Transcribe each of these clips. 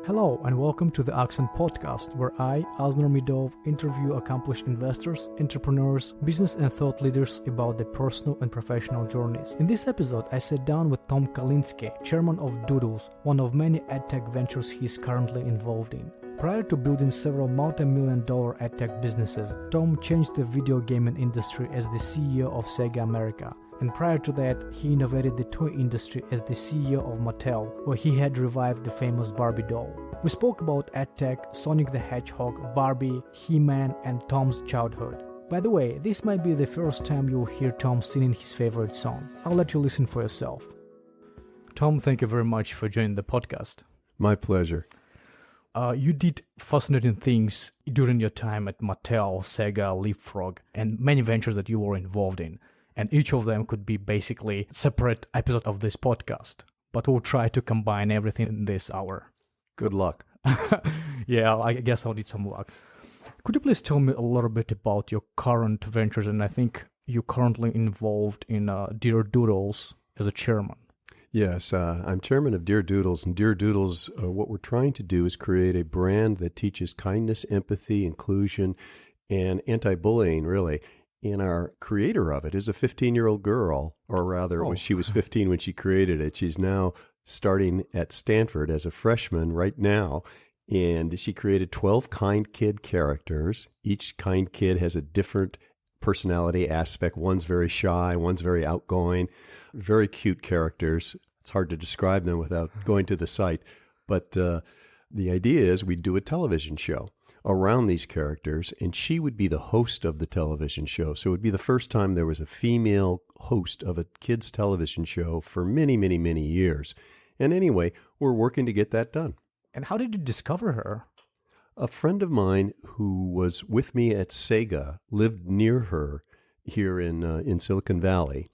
Hello and welcome to the Accent Podcast, where I, Aznur Midov, interview accomplished investors, entrepreneurs, business and thought leaders about their personal and professional journeys. In this episode, I sat down with Tom Kalinske, Chairman of Doodles, one of many EdTech ventures he is currently involved in. Prior to building several multi-million-dollar EdTech businesses, Tom changed the video gaming industry as the CEO of SEGA America. And prior to that, he innovated the toy industry as the CEO of Mattel, where he had revived the famous Barbie doll. We spoke about EdTech, Sonic the Hedgehog, Barbie, He-Man, and Tom's childhood. By the way, this might be the first time you'll hear Tom singing his favorite song. I'll let you listen for yourself. Tom, thank you very much for joining the podcast. My pleasure. You did fascinating things during your time at Mattel, SEGA, LeapFrog, and many ventures that you were involved in. And each of them could be basically a separate episode of this podcast. But we'll try to combine everything in this hour. Good luck. Yeah, I guess I'll need some luck. Could you please tell me a little bit about your current ventures? And I think you're currently involved in Dear Doodles as a chairman. Yes, I'm chairman of Dear Doodles. And Dear Doodles, what we're trying to do is create a brand that teaches kindness, empathy, inclusion, and anti-bullying, really. And our creator of it is a 15-year-old girl, or rather, she was 15 when she created it. She's now starting at Stanford as a freshman right now, and she created 12 kind kid characters. Each kind kid has a different personality aspect. One's very shy, one's very outgoing, very cute characters. It's hard to describe them without going to the site, but the idea is we'd do a television show around these characters, and she would be the host of the television show. So it would be the first time there was a female host of a kids' television show for many, many, many years. And anyway, we're working to get that done. And how did you discover her? A friend of mine who was with me at SEGA lived near her here in Silicon Valley,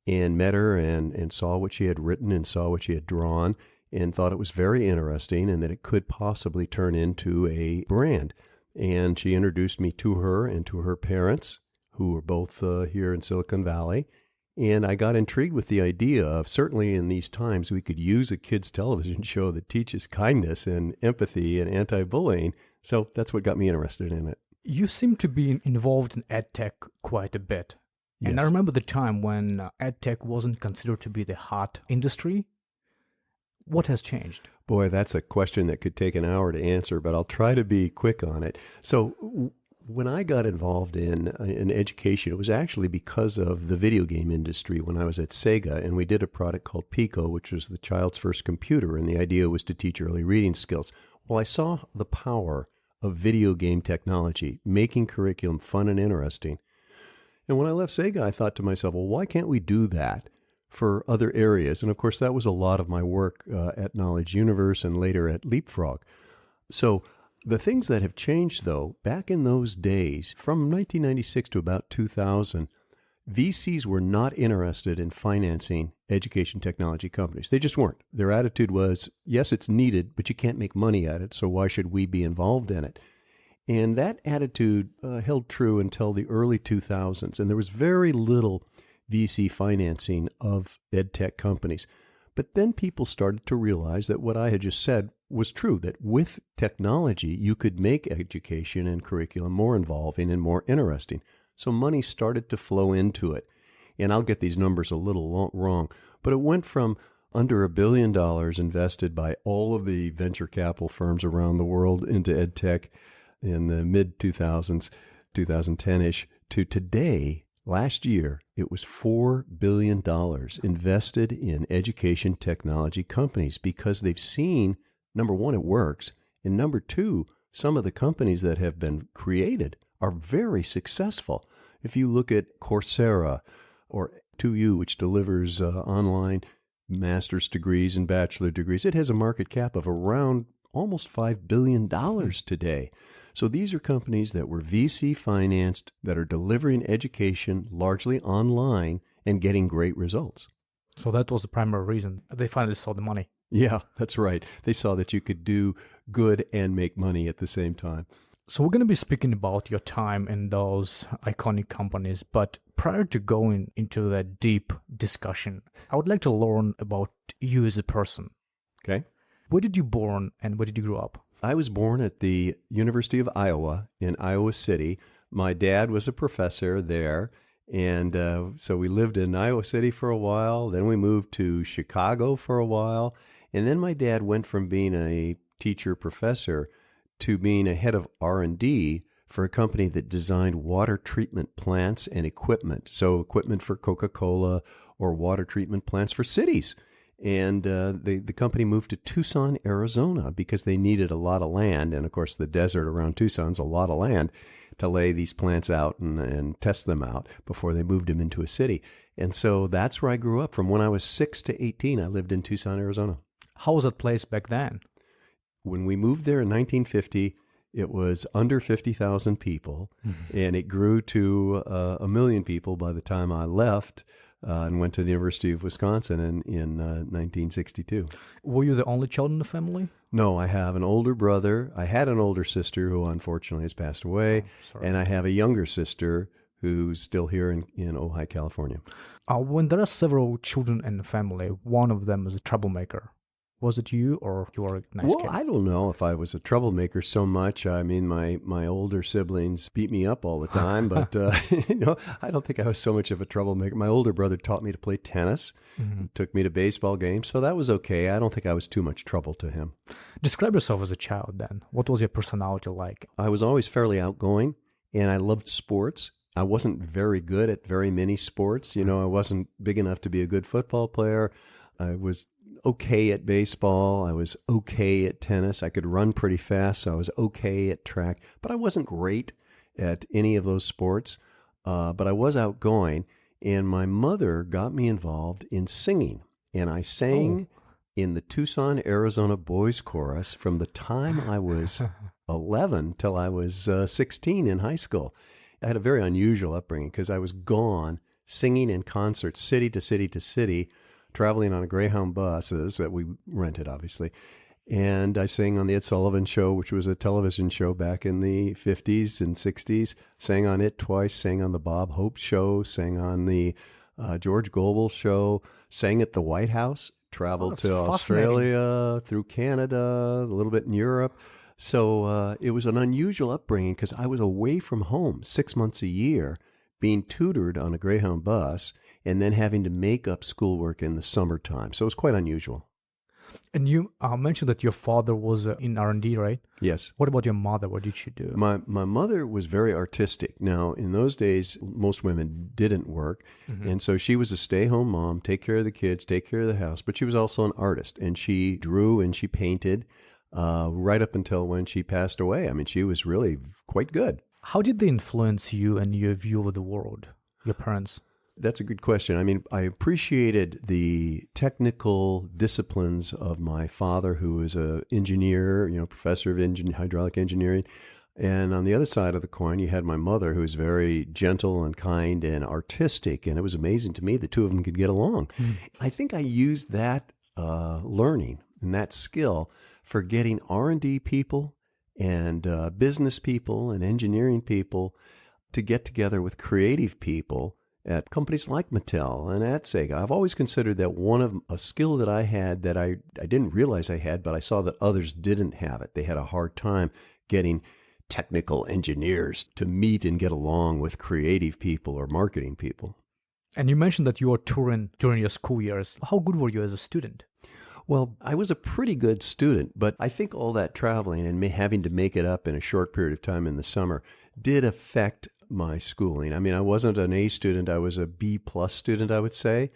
and met her and saw what she had written and saw what she had drawn, and thought it was very interesting and that it could possibly turn into a brand. And she introduced me to her and to her parents, who were both here in Silicon Valley. And I got intrigued with the idea of, certainly in these times, we could use a kids' television show that teaches kindness and empathy and anti-bullying. So that's what got me interested in it. You seem to be involved in EdTech quite a bit. Yes. And I remember the time when EdTech wasn't considered to be the hot industry. What has changed? Boy, that's a question that could take an hour to answer, but I'll try to be quick on it. So when I got involved in education, it was actually because of the video game industry when I was at SEGA, and we did a product called Pico, which was the child's first computer, and the idea was to teach early reading skills. Well, I saw the power of video game technology, making curriculum fun and interesting. And when I left SEGA, I thought to myself, well, why can't we do that for other areas? And of course, that was a lot of my work at Knowledge Universe and later at LeapFrog. So the things that have changed, though, back in those days, from 1996 to about 2000, VCs were not interested in financing education technology companies. They just weren't. Their attitude was, yes, it's needed, but you can't make money at it, so why should we be involved in it? And that attitude held true until the early 2000s, and there was very little VC financing of EdTech companies. But then people started to realize that what I had just said was true, that with technology, you could make education and curriculum more involving and more interesting. So money started to flow into it. And I'll get these numbers a little wrong, but it went from under $1 billion invested by all of the venture capital firms around the world into EdTech in the mid-2000s, 2010-ish, to today. Last year, it was $4 billion invested in education technology companies because they've seen, number one, it works, and number two, some of the companies that have been created are very successful. If you look at Coursera or 2U, which delivers online master's degrees and bachelor degrees, it has a market cap of around almost $5 billion today. So these are companies that were VC financed, that are delivering education largely online and getting great results. So that was the primary reason. They finally saw the money. Yeah, that's right. They saw that you could do good and make money at the same time. So we're going to be speaking about your time in those iconic companies, but prior to going into that deep discussion, I would like to learn about you as a person. Okay. Where did you born and where did you grow up? I was born at the University of Iowa in Iowa City. My dad was a professor there. And so we lived in Iowa City for a while. Then we moved to Chicago for a while. And then my dad went from being a teacher professor to being a head of R&D for a company that designed water treatment plants and equipment. So equipment for Coca-Cola or water treatment plants for cities. And the company moved to Tucson, Arizona, because they needed a lot of land. And, of course, the desert around Tucson's a lot of land to lay these plants out and test them out before they moved them into a city. And so that's where I grew up. From when I was 6 to 18, I lived in Tucson, Arizona. How was that place back then? When we moved there in 1950, it was under 50,000 people, and it grew to 1 million people by the time I left. And went to the University of Wisconsin in 1962. Were you the only child in the family? No, I have an older brother. I had an older sister who unfortunately has passed away. And I have a younger sister who's still here in Ojai, California. When there are several children in the family, one of them is a troublemaker. Was it you or you were a nice kid? I don't know if I was a troublemaker so much. I mean, my older siblings beat me up all the time, but I don't think I was so much of a troublemaker. My older brother taught me to play tennis, took me to baseball games, so that was okay. I don't think I was too much trouble to him. Describe yourself as a child then. What was your personality like? I was always fairly outgoing, and I loved sports. I wasn't very good at very many sports. I wasn't big enough to be a good football player. I was okay at baseball. I was okay at tennis. I could run pretty fast, so I was okay at track. But I wasn't great at any of those sports. But I was outgoing, and my mother got me involved in singing. And I sang in the Tucson, Arizona Boys Chorus from the time I was 11 till I was 16 in high school. I had a very unusual upbringing because I was gone singing in concerts, city to city to city, traveling on a Greyhound buses that we rented, obviously. And I sang on the Ed Sullivan Show, which was a television show back in the 50s and 60s. Sang on it twice, sang on the Bob Hope Show, sang on the George Goebel Show, sang at the White House, traveled to Australia, through Canada, a little bit in Europe. So it was an unusual upbringing because I was away from home 6 months a year, being tutored on a Greyhound bus, and then having to make up schoolwork in the summertime. So it was quite unusual. And you mentioned that your father was in R&D, right? Yes. What about your mother? What did she do? My mother was very artistic. Now, in those days, most women didn't work. And so she was a stay-home mom, take care of the kids, take care of the house. But she was also an artist. And she drew and she painted right up until when she passed away. I mean, she was really quite good. How did they influence you and your view of the world, your parents? That's a good question. I mean, I appreciated the technical disciplines of my father, who was an engineer, professor of hydraulic engineering. And on the other side of the coin, you had my mother, who was very gentle and kind and artistic. And it was amazing to me the two of them could get along. I think I used that learning and that skill for getting R&D people and business people and engineering people to get together with creative people at companies like Mattel and at SEGA. I've always considered that a skill that I had that I didn't realize I had, but I saw that others didn't have it. They had a hard time getting technical engineers to meet and get along with creative people or marketing people. And you mentioned that you were touring during your school years. How good were you as a student? Well, I was a pretty good student, but I think all that traveling and having to make it up in a short period of time in the summer did affect my schooling. I mean, I wasn't an A student. I was a B+ student, I would say.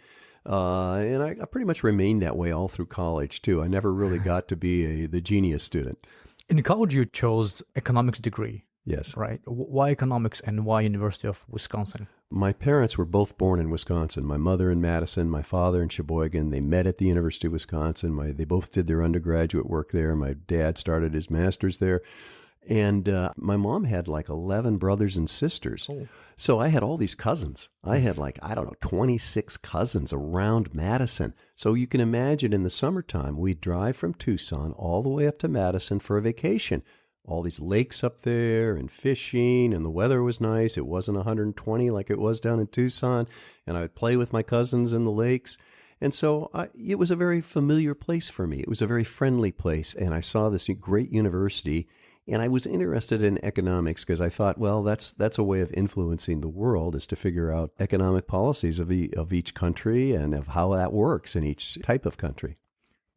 And I pretty much remained that way all through college, too. I never really got to be the genius student. In college, you chose economics degree. Yes. Right. Why economics and why University of Wisconsin? My parents were both born in Wisconsin. My mother in Madison, my father in Sheboygan. They met at the University of Wisconsin. They both did their undergraduate work there. My dad started his master's there. And my mom had like 11 brothers and sisters. Oh. So I had all these cousins. I had 26 cousins around Madison. So you can imagine in the summertime, we'd drive from Tucson all the way up to Madison for a vacation. All these lakes up there and fishing, and the weather was nice. It wasn't 120 like it was down in Tucson. And I would play with my cousins in the lakes. And so it was a very familiar place for me. It was a very friendly place. And I saw this great university. And I was interested in economics because I thought, well, that's a way of influencing the world, is to figure out economic policies of each country and of how that works in each type of country.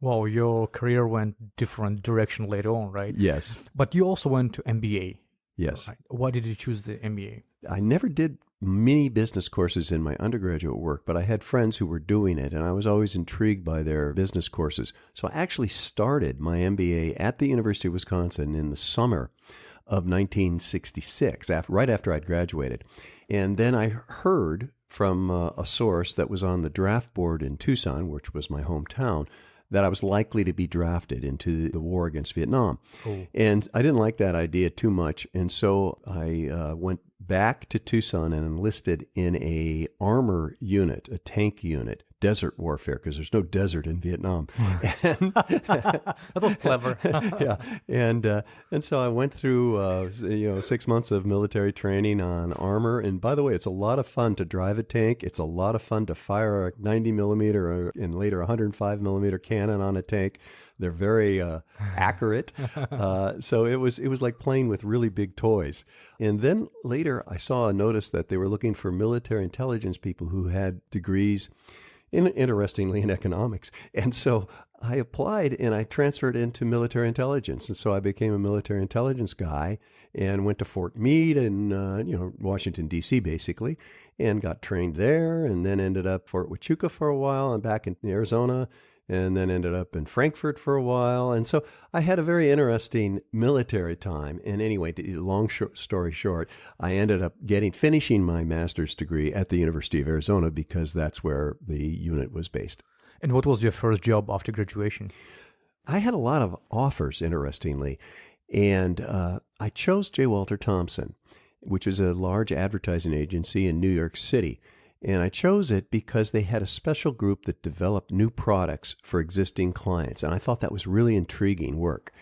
Well, your career went different direction later on, right? Yes. But you also went to MBA. Yes. Right? Why did you choose the MBA? I never did many business courses in my undergraduate work, but I had friends who were doing it, and I was always intrigued by their business courses. So I actually started my MBA at the University of Wisconsin in the summer of 1966, right after I'd graduated. And then I heard from a source that was on the draft board in Tucson, which was my hometown, that I was likely to be drafted into the war against Vietnam. Oh. And I didn't like that idea too much. And so I went back to Tucson and enlisted in a armor unit, a tank unit, desert warfare, because there's no desert in Vietnam. That was clever. Yeah. And so I went through 6 months of military training on armor. And by the way, it's a lot of fun to drive a tank. It's a lot of fun to fire a 90 millimeter and later 105 millimeter cannon on a tank. They're very accurate. So it was like playing with really big toys. And then later I saw a notice that they were looking for military intelligence people who had degrees, interestingly, in economics. And so I applied and I transferred into military intelligence. And so I became a military intelligence guy and went to Fort Meade in Washington, D.C., basically, and got trained there, and then ended up Fort Huachuca for a while and back in Arizona, and then ended up in Frankfurt for a while. And so I had a very interesting military time. And anyway, story short, I ended up finishing my master's degree at the University of Arizona because that's where the unit was based. And what was your first job after graduation? I had a lot of offers, interestingly. And I chose J. Walter Thompson, which is a large advertising agency in New York City. And I chose it because they had a special group that developed new products for existing clients. And I thought that was really intriguing work.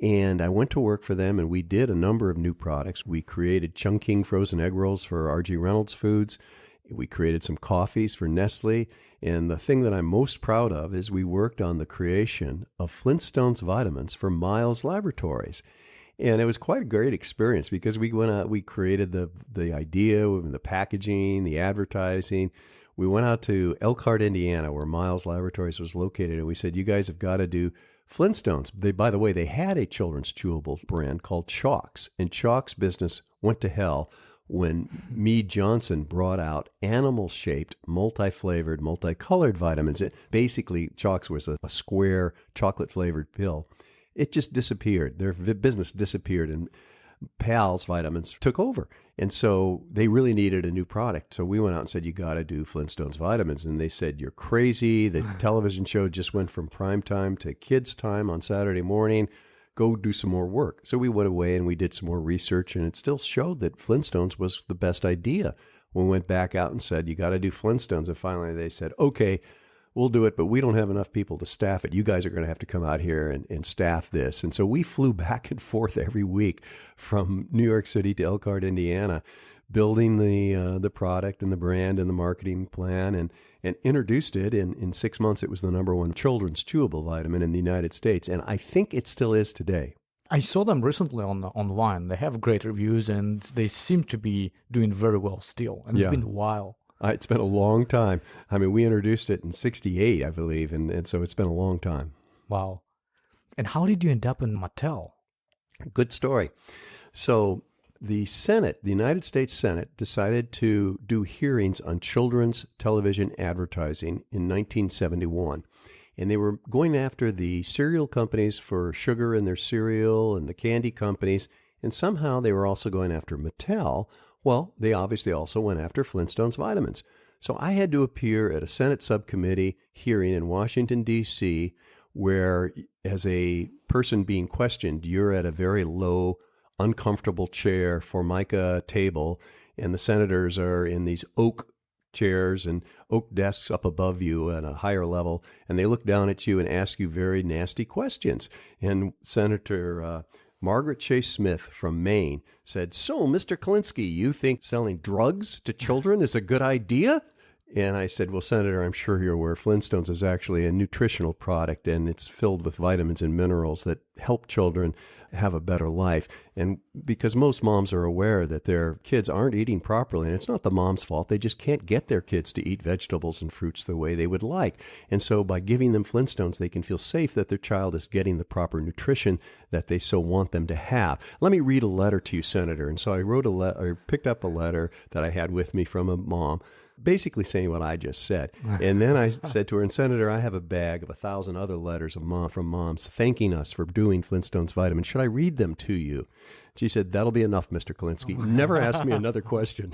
And I went to work for them, and we did a number of new products. We created Chungking frozen egg rolls for R.G. Reynolds Foods. We created some coffees for Nestle. And the thing that I'm most proud of is we worked on the creation of Flintstones vitamins for Miles Laboratories. And it was quite a great experience because we went out, we created the idea, the packaging, the advertising. We went out to Elkhart, Indiana, where Miles Laboratories was located, and we said, you guys have got to do Flintstones. By the way, they had a children's chewable brand called Chalks, and Chalk's business went to hell when Mead Johnson brought out animal-shaped, multi-flavored, multicolored vitamins. Basically, Chalks was a square chocolate-flavored pill. It just disappeared. Their business disappeared, and Pal's Vitamins took over. And so they really needed a new product. So we went out and said, you got to do Flintstones vitamins. And they said, you're crazy. The television show just went from prime time to kids' time on Saturday morning. Go do some more work. So we went away and we did some more research, and it still showed that Flintstones was the best idea. We went back out and said, you got to do Flintstones. And finally they said, okay, we'll do it, but we don't have enough people to staff it. You guys are going to have to come out here and staff this. And so we flew back and forth every week from New York City to Elkhart, Indiana, building the product and the brand and the marketing plan, and introduced it. In 6 months, it was the number one children's chewable vitamin in the United States. And I think it still is today. I saw them recently online. They have great reviews, and they seem to be doing very well still. And it's been a while. It's been a long time. I mean, we introduced it in 1968, I believe, and so it's been a long time. Wow. And how did you end up in Mattel? Good story. So the Senate, the United States Senate, decided to do hearings on children's television advertising in 1971. And they were going after the cereal companies for sugar in their cereal and the candy companies. And somehow they were also going after Mattel. Well, they obviously also went after Flintstones vitamins. So I had to appear at a Senate subcommittee hearing in Washington, D.C., where as a person being questioned, you're at a very low, uncomfortable chair, formica table, and the senators are in these oak chairs and oak desks up above you at a higher level, and they look down at you and ask you very nasty questions. And Senator Margaret Chase Smith from Maine said, so, Mr. Kalinske, you think selling drugs to children is a good idea? And I said, well, Senator, I'm sure you're aware Flintstones is actually a nutritional product, and it's filled with vitamins and minerals that help children have a better life. And because most moms are aware that their kids aren't eating properly, and it's not the mom's fault, they just can't get their kids to eat vegetables and fruits the way they would like. And so by giving them Flintstones, they can feel safe that their child is getting the proper nutrition that they so want them to have. Let me read a letter to you, Senator. And so I picked up a letter that I had with me from a mom, basically saying what I just said. And then I said to her, and Senator, I have a bag of 1,000 other letters from moms thanking us for doing Flintstones vitamins. Should I read them to you? She said, that'll be enough, Mr. Kalinske. Never ask me another question.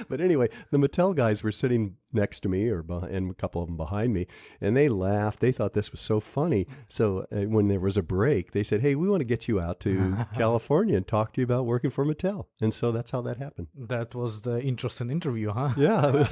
But anyway, the Mattel guys were sitting next to me, and a couple of them behind me, and they laughed. They thought this was so funny. So when there was a break, they said, hey, we want to get you out to California and talk to you about working for Mattel. And so that's how that happened. That was the interesting interview, huh? Yeah.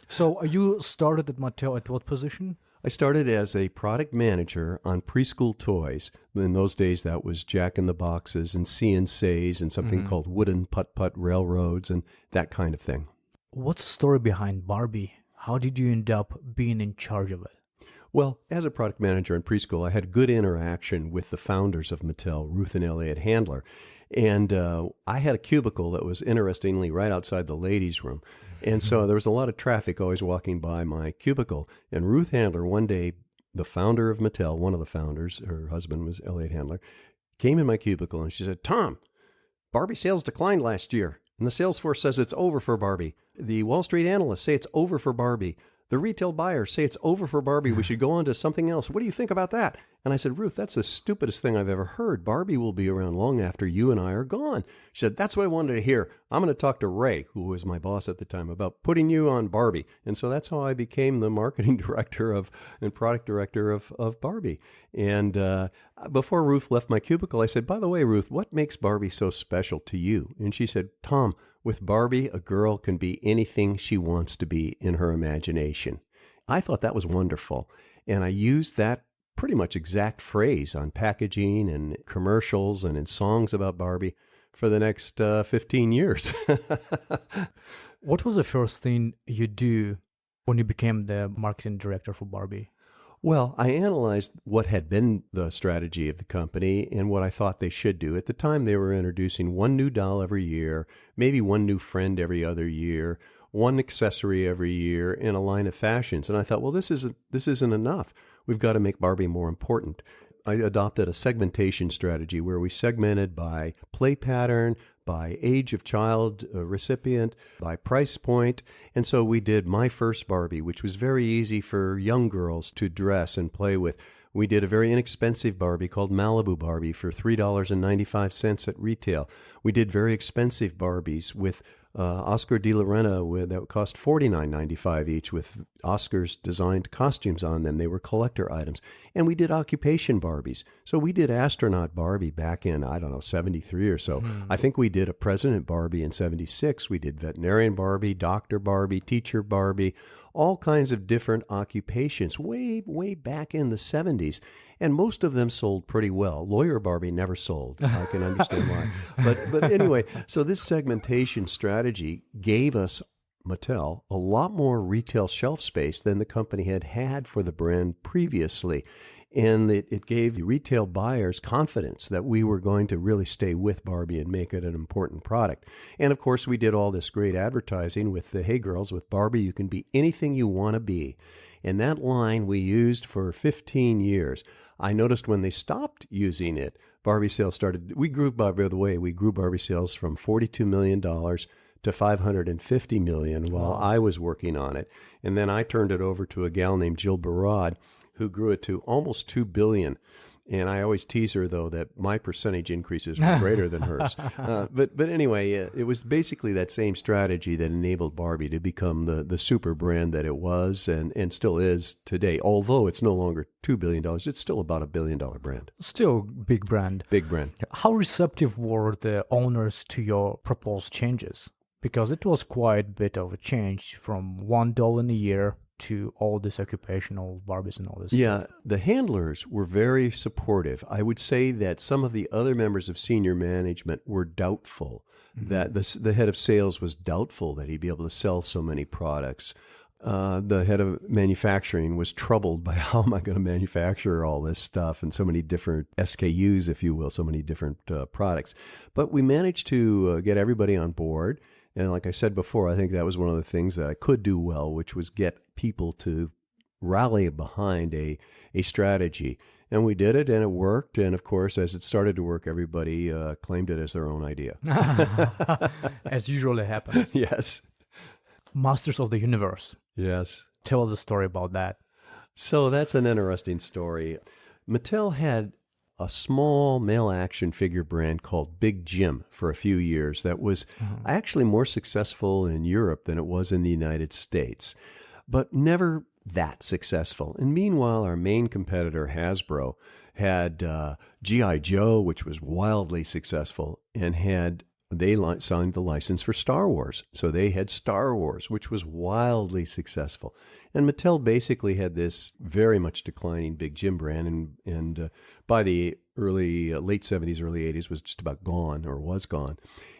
So you started at Mattel at what position? I started as a product manager on preschool toys. In those days, that was Jack in the Boxes and CNCs and something called wooden putt-putt railroads and that kind of thing. What's the story behind Barbie? How did you end up being in charge of it? Well, as a product manager in preschool, I had good interaction with the founders of Mattel, Ruth and Elliot Handler. And I had a cubicle that was, interestingly, right outside the ladies' room. And so there was a lot of traffic always walking by my cubicle. And Ruth Handler, one day, the founder of Mattel, one of the founders, her husband was Elliot Handler, came in my cubicle and she said, Tom, Barbie sales declined last year. And the sales force says it's over for Barbie. The Wall Street analysts say it's over for Barbie. The retail buyers say it's over for Barbie. We should go on to something else. What do you think about that? And I said, Ruth, that's the stupidest thing I've ever heard. Barbie will be around long after you and I are gone. She said, that's what I wanted to hear. I'm going to talk to Ray, who was my boss at the time, about putting you on Barbie. And so that's how I became the marketing director and product director of Barbie. And before Ruth left my cubicle, I said, by the way, Ruth, what makes Barbie so special to you? And she said, Tom, with Barbie, a girl can be anything she wants to be in her imagination. I thought that was wonderful. And I used that pretty much exact phrase on packaging and commercials and in songs about Barbie for the next 15 years. What was the first thing you do when you became the marketing director for Barbie? Well, I analyzed what had been the strategy of the company and what I thought they should do. At the time, they were introducing one new doll every year, maybe one new friend every other year, one accessory every year, and a line of fashions. And I thought, well, this isn't enough. We've got to make Barbie more important. I adopted a segmentation strategy where we segmented by play pattern, by age of child recipient, by price point. And so we did My First Barbie, which was very easy for young girls to dress and play with. We did a very inexpensive Barbie called Malibu Barbie for $3.95 at retail. We did very expensive Barbies with Oscar de la Renta that cost $49.95 each with Oscar's designed costumes on them. They were collector items. And we did occupation Barbies. So we did astronaut Barbie back in, 73 or so. I think we did a president Barbie in 76. We did veterinarian Barbie, doctor Barbie, teacher Barbie, all kinds of different occupations way, way back in the 70s. And most of them sold pretty well. Lawyer Barbie never sold. I can understand why. But anyway, so this segmentation strategy gave us, Mattel, a lot more retail shelf space than the company had had for the brand previously. And it gave the retail buyers confidence that we were going to really stay with Barbie and make it an important product. And of course, we did all this great advertising with the Hey Girls, with Barbie, you can be anything you want to be. And that line we used for 15 years. I noticed when they stopped using it, Barbie sales started, we grew Barbie sales from $42 million to $550 million while I was working on it. And then I turned it over to a gal named Jill Barad, who grew it to almost $2 billion. And I always tease her, though, that my percentage increases were greater than hers. But anyway, it was basically that same strategy that enabled Barbie to become the super brand that it was and still is today. Although it's no longer $2 billion, it's still about $1 billion brand. Still big brand. Big brand. How receptive were the owners to your proposed changes? Because it was quite a bit of a change from $1 in a year to all this occupational Barbies and all this Yeah, stuff? the handlers were very supportive. I would say that some of the other members of senior management were doubtful, that the head of sales was doubtful that he'd be able to sell so many products. The head of manufacturing was troubled by how am I going to manufacture all this stuff and so many different SKUs, if you will, so many different products. But we managed to get everybody on board. And like I said before, I think that was one of the things that I could do well, which was get people to rally behind a strategy. And we did it, and it worked. And of course, as it started to work, everybody claimed it as their own idea. As usually happens. Yes. Masters of the Universe. Yes. Tell us a story about that. So that's an interesting story. Mattel had a small male action figure brand called Big Jim for a few years that was actually more successful in Europe than it was in the United States, but never that successful. And meanwhile, our main competitor, Hasbro, had G.I. Joe, which was wildly successful, and they signed the license for Star Wars. So they had Star Wars, which was wildly successful. And Mattel basically had this very much declining Big Jim brand, and by the late 70s, early 80s was just about gone or was gone.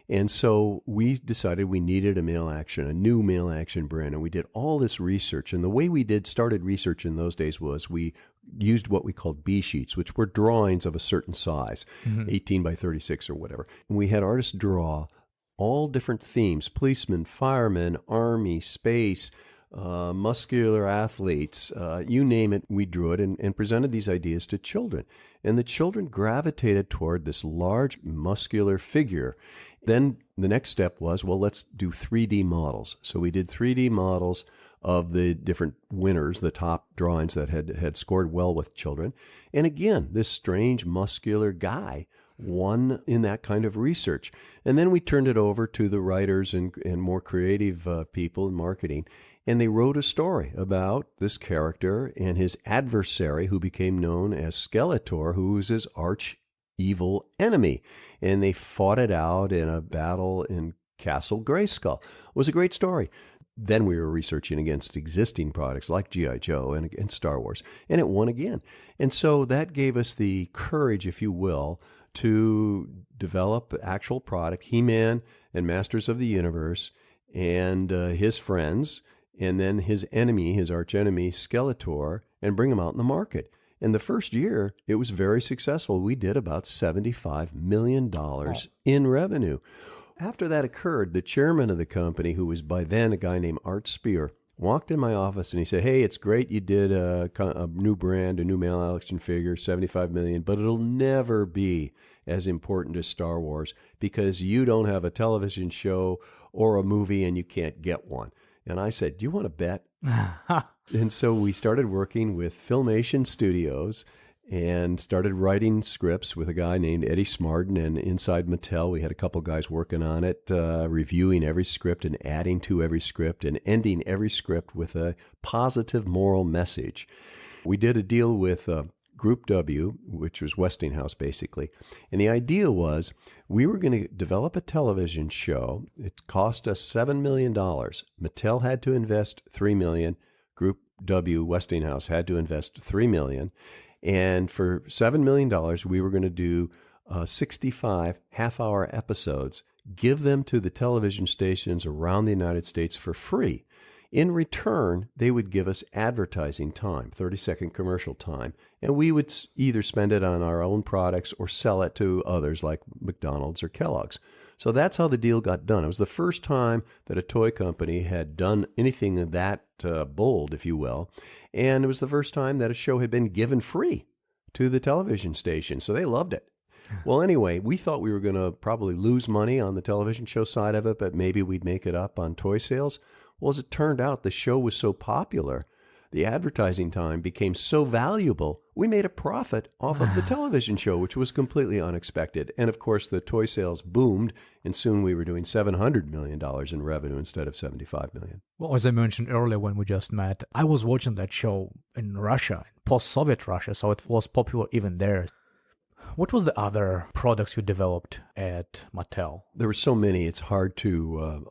And so we decided we needed a new male action brand, and we did all this research. And the way we started research in those days was we used what we called B sheets, which were drawings of a certain size, 18 by 36 or whatever. And we had artists draw all different themes: policemen, firemen, army, space, muscular athletes, you name it, we drew it and presented these ideas to children. And the children gravitated toward this large muscular figure. Then the next step was, well, let's do 3D models. So we did 3D models of the different winners, the top drawings that had scored well with children. And again, this strange muscular guy won in that kind of research. And then we turned it over to the writers and more creative people in marketing. And they wrote a story about this character and his adversary, who became known as Skeletor, who was his arch evil enemy. And they fought it out in a battle in Castle Grayskull. It was a great story. Then we were researching against existing products like G.I. Joe and Star Wars, and it won again. And so that gave us the courage, if you will, to develop actual product, He-Man and Masters of the Universe, and his friends, and then his enemy, his arch enemy, Skeletor, and bring them out in the market. And the first year, it was very successful. We did about $75 million in revenue. After that occurred, the chairman of the company, who was by then a guy named Art Spear, walked in my office and he said, "Hey, it's great you did a new brand, a new male action figure, $75 million, but it'll never be as important as Star Wars because you don't have a television show or a movie and you can't get one." And I said, "Do you want to bet?" And so we started working with Filmation Studios and started writing scripts with a guy named Eddie Smarden. And inside Mattel, we had a couple guys working on it, reviewing every script and adding to every script and ending every script with a positive moral message. We did a deal with Group W, which was Westinghouse basically. And the idea was we were going to develop a television show. It cost us $7 million. Mattel had to invest $3 million. Group W, Westinghouse, had to invest $3 million. And for $7 million, we were going to do 65 half-hour episodes, give them to the television stations around the United States for free. In return, they would give us advertising time, 30-second commercial time, and we would either spend it on our own products or sell it to others like McDonald's or Kellogg's. So that's how the deal got done. It was the first time that a toy company had done anything that bold, if you will, and it was the first time that a show had been given free to the television station, so they loved it. Well, anyway, we thought we were going to probably lose money on the television show side of it, but maybe we'd make it up on toy sales. Well, as it turned out, the show was so popular, the advertising time became so valuable, we made a profit off of the television show, which was completely unexpected. And of course, the toy sales boomed, and soon we were doing $700 million in revenue instead of $75 million. Well, as I mentioned earlier when we just met, I was watching that show in Russia, post-Soviet Russia, so it was popular even there. What was the other products you developed at Mattel? There were so many, it's hard to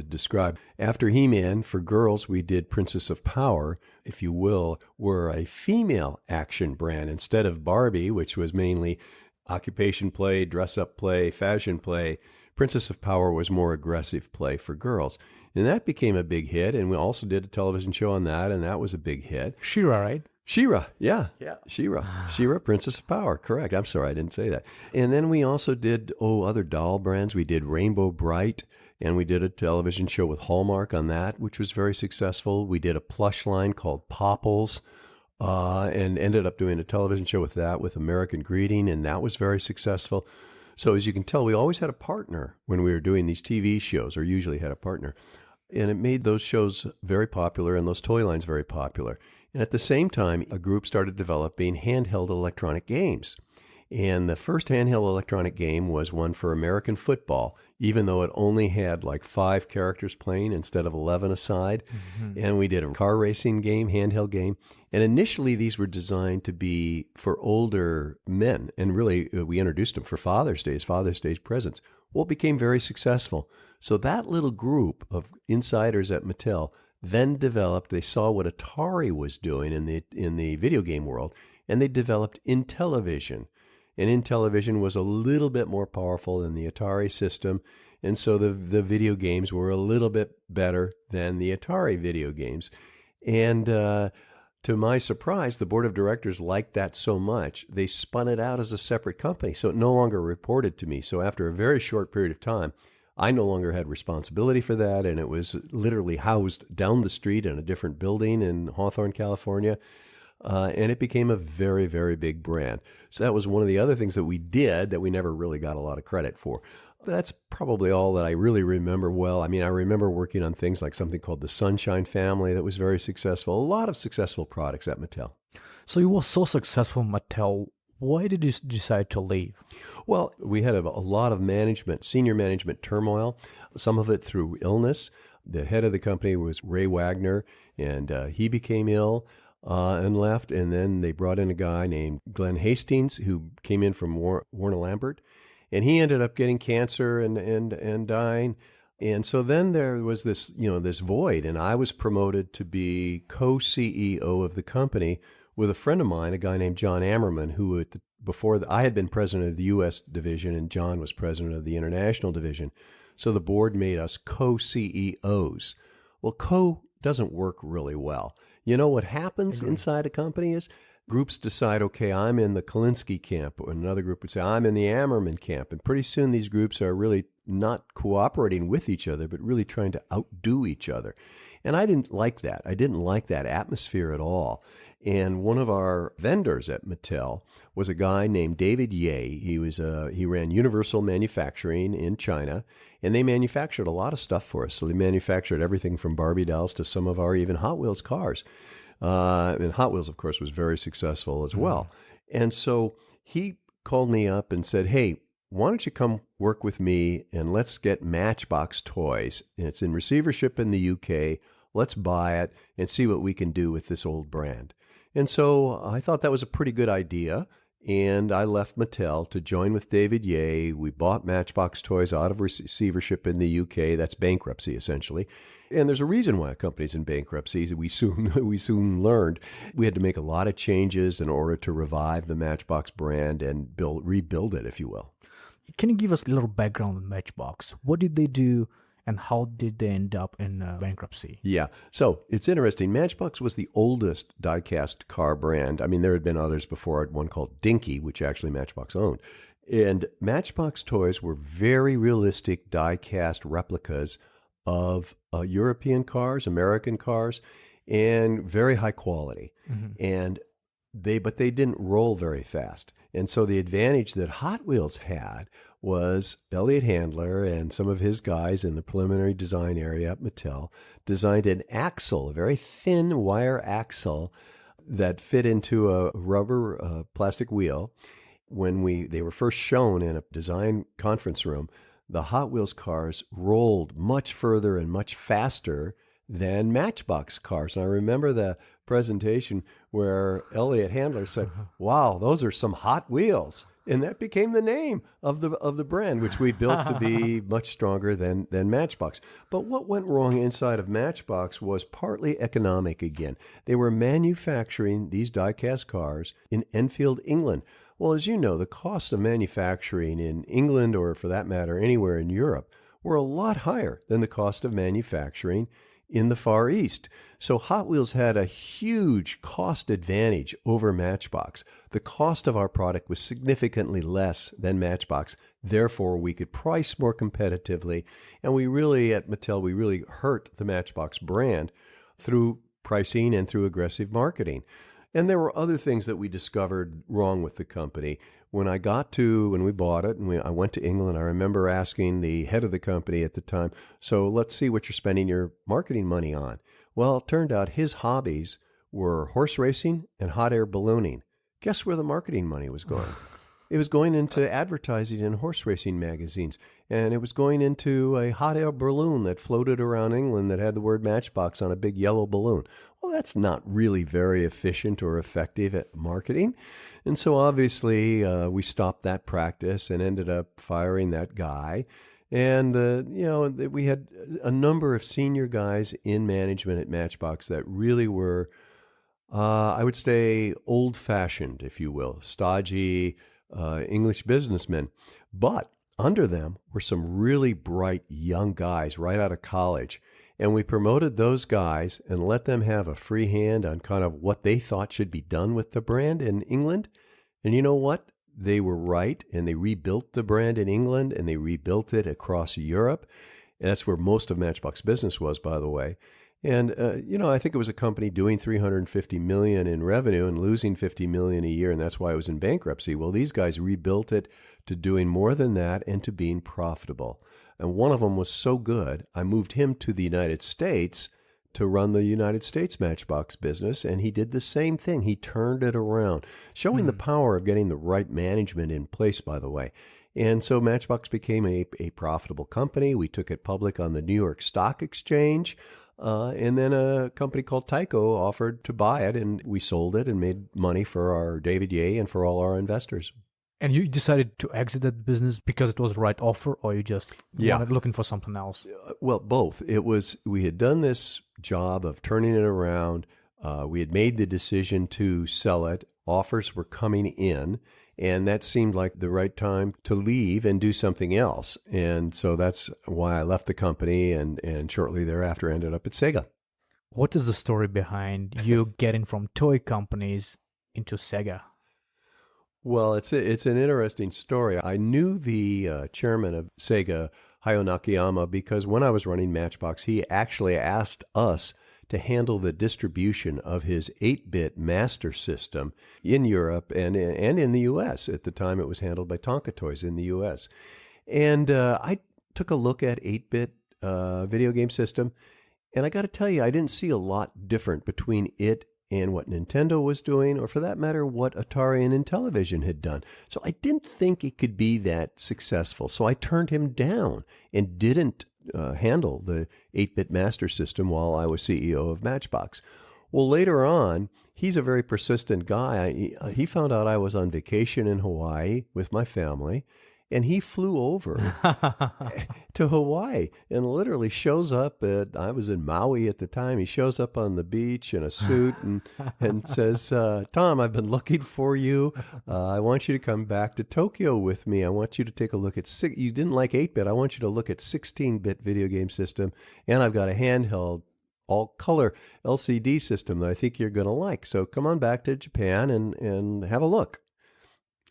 describe. After He-Man, for girls, we did Princess of Power, if you will, were a female action brand. Instead of Barbie, which was mainly occupation play, dress-up play, fashion play, Princess of Power was more aggressive play for girls. And that became a big hit, and we also did a television show on that, and that was a big hit. She-Ra, right? She-Ra, yeah. She-Ra, Princess of Power, correct. I'm sorry, I didn't say that. And then we also did, other doll brands. We did Rainbow Bright, and we did a television show with Hallmark on that, which was very successful. We did a plush line called Popples, and ended up doing a television show with that with American Greeting, and that was very successful. So as you can tell, we always had a partner when we were doing these TV shows, or usually had a partner. And it made those shows very popular and those toy lines very popular. And at the same time, a group started developing handheld electronic games. And the first handheld electronic game was one for American football, even though it only had like 5 characters playing instead of 11 aside. Mm-hmm. And we did a car racing game, handheld game. And initially, these were designed to be for older men. And really, we introduced them for Father's Day presents. Well, it became very successful. So that little group of insiders at Mattel then developed, they saw what Atari was doing in the video game world, and they developed Intellivision. And Intellivision was a little bit more powerful than the Atari system, and so the video games were a little bit better than the Atari video games. And to my surprise, the board of directors liked that so much, they spun it out as a separate company, so it no longer reported to me. So after a very short period of time, I no longer had responsibility for that, and it was literally housed down the street in a different building in Hawthorne, California, and it became a very, very big brand. So that was one of the other things that we did that we never really got a lot of credit for. That's probably all that I really remember well. I mean, I remember working on things like something called the Sunshine Family that was very successful, a lot of successful products at Mattel. So you were so successful, Mattel. Why did you decide to leave? Well, we had a lot of senior management turmoil, some of it through illness. The head of the company was Ray Wagner, and he became ill and left. And then they brought in a guy named Glenn Hastings, who came in from Warner Lambert, and he ended up getting cancer and dying. And so then there was this void, and I was promoted to be co-CEO of the company with a friend of mine, a guy named John Ammerman, who I had been president of the U.S. division, and John was president of the international division. So the board made us co-CEOs. Well, co doesn't work really well. You know what happens inside a company is groups decide, okay, I'm in the Kalinske camp, or another group would say, I'm in the Ammerman camp. And pretty soon these groups are really not cooperating with each other, but really trying to outdo each other. And I didn't like that. I didn't like that atmosphere at all. And one of our vendors at Mattel was a guy named David Ye. He ran Universal Manufacturing in China, and they manufactured a lot of stuff for us. So they manufactured everything from Barbie dolls to some of our even Hot Wheels cars. And Hot Wheels, of course, was very successful as well. And so he called me up and said, hey, why don't you come work with me and let's get Matchbox toys. And it's in receivership in the UK. Let's buy it and see what we can do with this old brand. And so I thought that was a pretty good idea, and I left Mattel to join with David Ye. We bought Matchbox toys out of receivership in the UK. That's bankruptcy, essentially. And there's a reason why a company's in bankruptcy. We soon learned we had to make a lot of changes in order to revive the Matchbox brand and rebuild it, if you will. Can you give us a little background on Matchbox? What did they do? And how did they end up in bankruptcy? Yeah. So it's interesting. Matchbox was the oldest die-cast car brand. I mean, there had been others before it, one called Dinky, which actually Matchbox owned. And Matchbox toys were very realistic die-cast replicas of European cars, American cars, and very high quality. Mm-hmm. But they didn't roll very fast. And so the advantage that Hot Wheels had was Elliott Handler and some of his guys in the preliminary design area at Mattel designed an axle, a very thin wire axle that fit into a rubber plastic wheel. When they were first shown in a design conference room, the Hot Wheels cars rolled much further and much faster than Matchbox cars. And I remember the presentation where Elliott Handler said, wow, those are some Hot Wheels. And that became the name of the brand, which we built to be much stronger than Matchbox. But what went wrong inside of Matchbox was partly economic again. They were manufacturing these die-cast cars in Enfield, England. Well, as you know, the cost of manufacturing in England, or for that matter, anywhere in Europe, were a lot higher than the cost of manufacturing in the Far East. So Hot Wheels had a huge cost advantage over Matchbox. The cost of our product was significantly less than Matchbox. Therefore, we could price more competitively. And we really, at Mattel, we really hurt the Matchbox brand through pricing and through aggressive marketing. And there were other things that we discovered wrong with the company. When we bought it, and I went to England, I remember asking the head of the company at the time, so let's see what you're spending your marketing money on. Well, it turned out his hobbies were horse racing and hot air ballooning. Guess where the marketing money was going? It was going into advertising in horse racing magazines, and it was going into a hot air balloon that floated around England that had the word Matchbox on a big yellow balloon. Well, that's not really very efficient or effective at marketing. And so obviously we stopped that practice and ended up firing that guy. And, we had a number of senior guys in management at Matchbox that really were, I would say, old-fashioned, if you will, stodgy English businessmen. But under them were some really bright young guys right out of college. And we promoted those guys and let them have a free hand on kind of what they thought should be done with the brand in England. And you know what? They were right, and they rebuilt the brand in England, and they rebuilt it across Europe. And that's where most of Matchbox business was, by the way. And, I think it was a company doing $350 million in revenue and losing $50 million a year, and that's why it was in bankruptcy. Well, these guys rebuilt it to doing more than that and to being profitable. And one of them was so good, I moved him to the United States to run the United States Matchbox business, and he did the same thing. He turned it around, showing the power of getting the right management in place, by the way. And so Matchbox became a profitable company. We took it public on the New York Stock Exchange, and then a company called Tyco offered to buy it, and we sold it and made money for our David Ye and for all our investors. And you decided to exit that business because it was the right offer, or you just wanted looking for something else? Well, both. We had done this job of turning it around. We had made the decision to sell it. Offers were coming in, and that seemed like the right time to leave and do something else. And so that's why I left the company, and shortly thereafter ended up at SEGA. What is the story behind you getting from toy companies into SEGA? Well, it's an interesting story. I knew the chairman of SEGA, Hayao Nakayama, because when I was running Matchbox, he actually asked us to handle the distribution of his 8-bit master system in Europe and in the U.S. At the time, it was handled by Tonka Toys in the U.S. And I took a look at 8-bit video game system, and I got to tell you, I didn't see a lot different between it and what Nintendo was doing, or for that matter, what Atari and Intellivision had done. So I didn't think it could be that successful. So I turned him down and didn't handle the 8-bit master system while I was CEO of Matchbox. Well, later on, he's a very persistent guy. He found out I was on vacation in Hawaii with my family, and he flew over to Hawaii and literally shows up I was in Maui at the time. He shows up on the beach in a suit and says, Tom, I've been looking for you. I want you to come back to Tokyo with me. I want you to take a look at you didn't like 8-bit. I want you to look at 16-bit video game system. And I've got a handheld all-color LCD system that I think you're going to like. So come on back to Japan and have a look.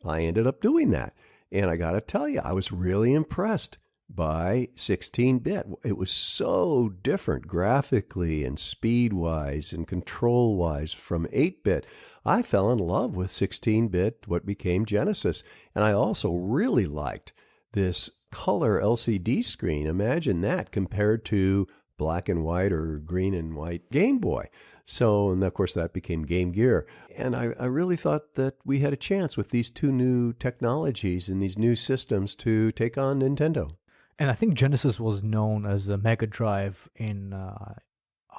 I ended up doing that. And I got to tell you, I was really impressed by 16-bit. It was so different graphically and speed-wise and control-wise from 8-bit. I fell in love with 16-bit, what became Genesis. And I also really liked this color LCD screen. Imagine that compared to black and white or green and white Game Boy. So, and of course, that became Game Gear. And I really thought that we had a chance with these two new technologies and these new systems to take on Nintendo. And I think Genesis was known as a Mega Drive in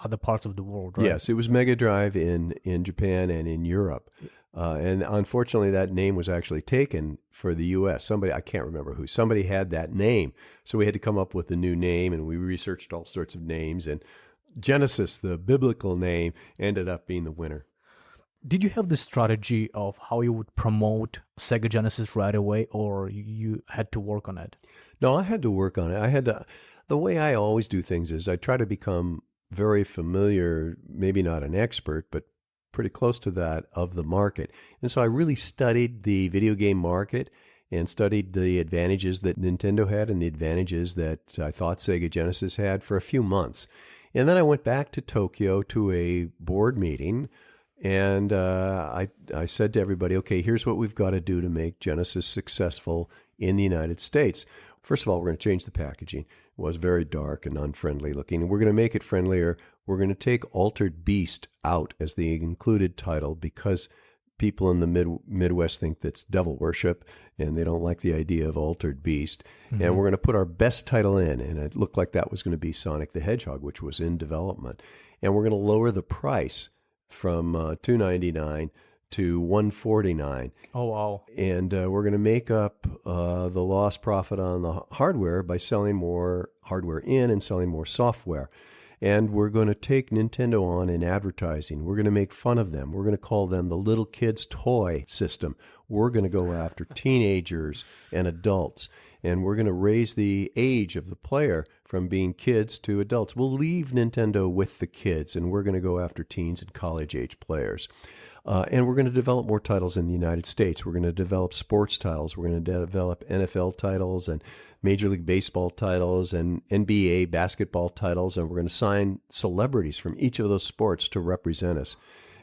other parts of the world, right? Yes, it was Mega Drive in Japan and in Europe. And unfortunately, that name was actually taken for the U.S. Somebody, I can't remember who, somebody had that name. So we had to come up with a new name, and we researched all sorts of names. And Genesis, the biblical name, ended up being the winner. Did you have the strategy of how you would promote Sega Genesis right away, or you had to work on it? No, I had to work on it. The way I always do things is I try to become very familiar, maybe not an expert, but pretty close to that of the market. And so I really studied the video game market and studied the advantages that Nintendo had and the advantages that I thought Sega Genesis had for a few months. And then I went back to Tokyo to a board meeting, and I said to everybody, okay, here's what we've got to do to make Genesis successful in the United States. First of all, we're going to change the packaging. It was very dark and unfriendly looking, and we're going to make it friendlier. We're going to take Altered Beast out as the included title because people in the Midwest think that's devil worship, and they don't like the idea of Altered Beast. Mm-hmm. And we're going to put our best title in, and it looked like that was going to be Sonic the Hedgehog, which was in development. And we're going to lower the price from $299 to $149. Oh, wow. And we're going to make up the lost profit on the hardware by selling more hardware in and selling more software. And we're going to take Nintendo on in advertising. We're going to make fun of them. We're going to call them the little kid's toy system. We're going to go after teenagers and adults. And we're going to raise the age of the player from being kids to adults. We'll leave Nintendo with the kids, and we're going to go after teens and college-age players. And we're going to develop more titles in the United States. We're going to develop sports titles. We're going to develop NFL titles and Major League Baseball titles and NBA basketball titles. And we're going to sign celebrities from each of those sports to represent us.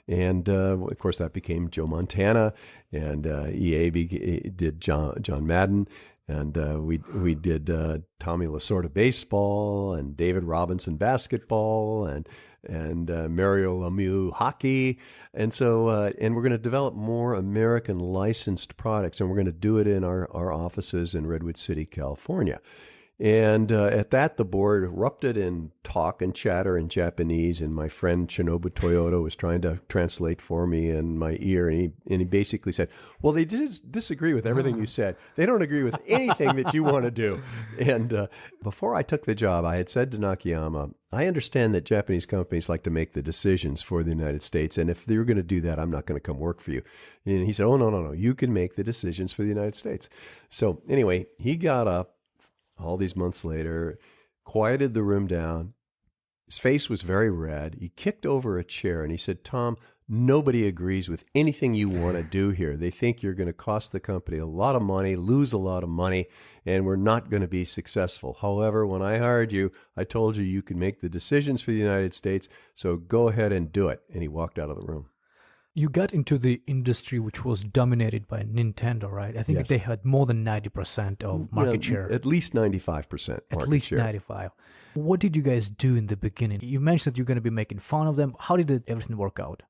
And, of course, that became Joe Montana, and EA did John Madden. And we did Tommy Lasorda baseball and David Robinson basketball and Mario Lemieux hockey. And so and we're going to develop more American licensed products, and we're going to do it in our offices in Redwood City, California. And at that, the board erupted in talk and chatter in Japanese, and my friend Shinobu Toyota was trying to translate for me in my ear, and he basically said, well, they disagree with everything you said. They don't agree with anything that you want to do. And before I took the job, I had said to Nakayama, I understand that Japanese companies like to make the decisions for the United States, and if you're going to do that, I'm not going to come work for you. And he said, oh, no, you can make the decisions for the United States. So anyway, he got up all these months later, quieted the room down. His face was very red. He kicked over a chair and he said, Tom, nobody agrees with anything you want to do here. They think you're going to cost the company a lot of money, lose a lot of money, and we're not going to be successful. However, when I hired you, I told you you could make the decisions for the United States, so go ahead and do it. And he walked out of the room. You got into the industry which was dominated by Nintendo, right? I think they had more than 90% of market share. At least 95% At least share. 95. What did you guys do in the beginning? You mentioned that you're going to be making fun of them. How did everything work out?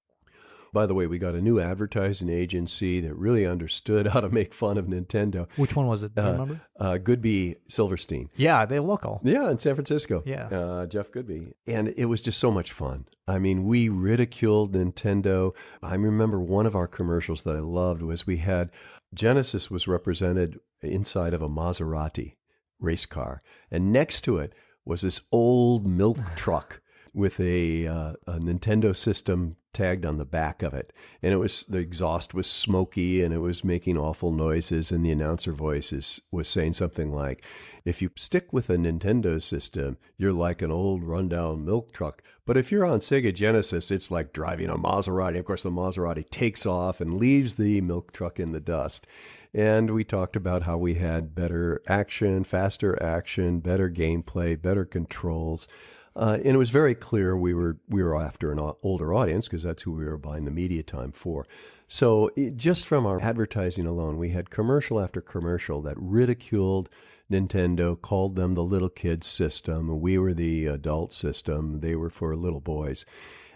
By the way, we got a new advertising agency that really understood how to make fun of Nintendo. Which one was it? Do you remember? Goodby Silverstein. Yeah, they're local. Yeah, in San Francisco. Yeah. Jeff Goodby. And it was just so much fun. I mean, we ridiculed Nintendo. I remember one of our commercials that I loved was we had Genesis was represented inside of a Maserati race car. And next to it was this old milk truck with a Nintendo system tagged on the back of it. And the exhaust was smoky and it was making awful noises. And the announcer voice was saying something like, if you stick with a Nintendo system, you're like an old rundown milk truck. But if you're on Sega Genesis, it's like driving a Maserati. Of course, the Maserati takes off and leaves the milk truck in the dust. And we talked about how we had better action, faster action, better gameplay, better controls. And it was very clear we were after an older audience because that's who we were buying the media time for. So just from our advertising alone, we had commercial after commercial that ridiculed Nintendo, called them the little kids system. We were the adult system. They were for little boys.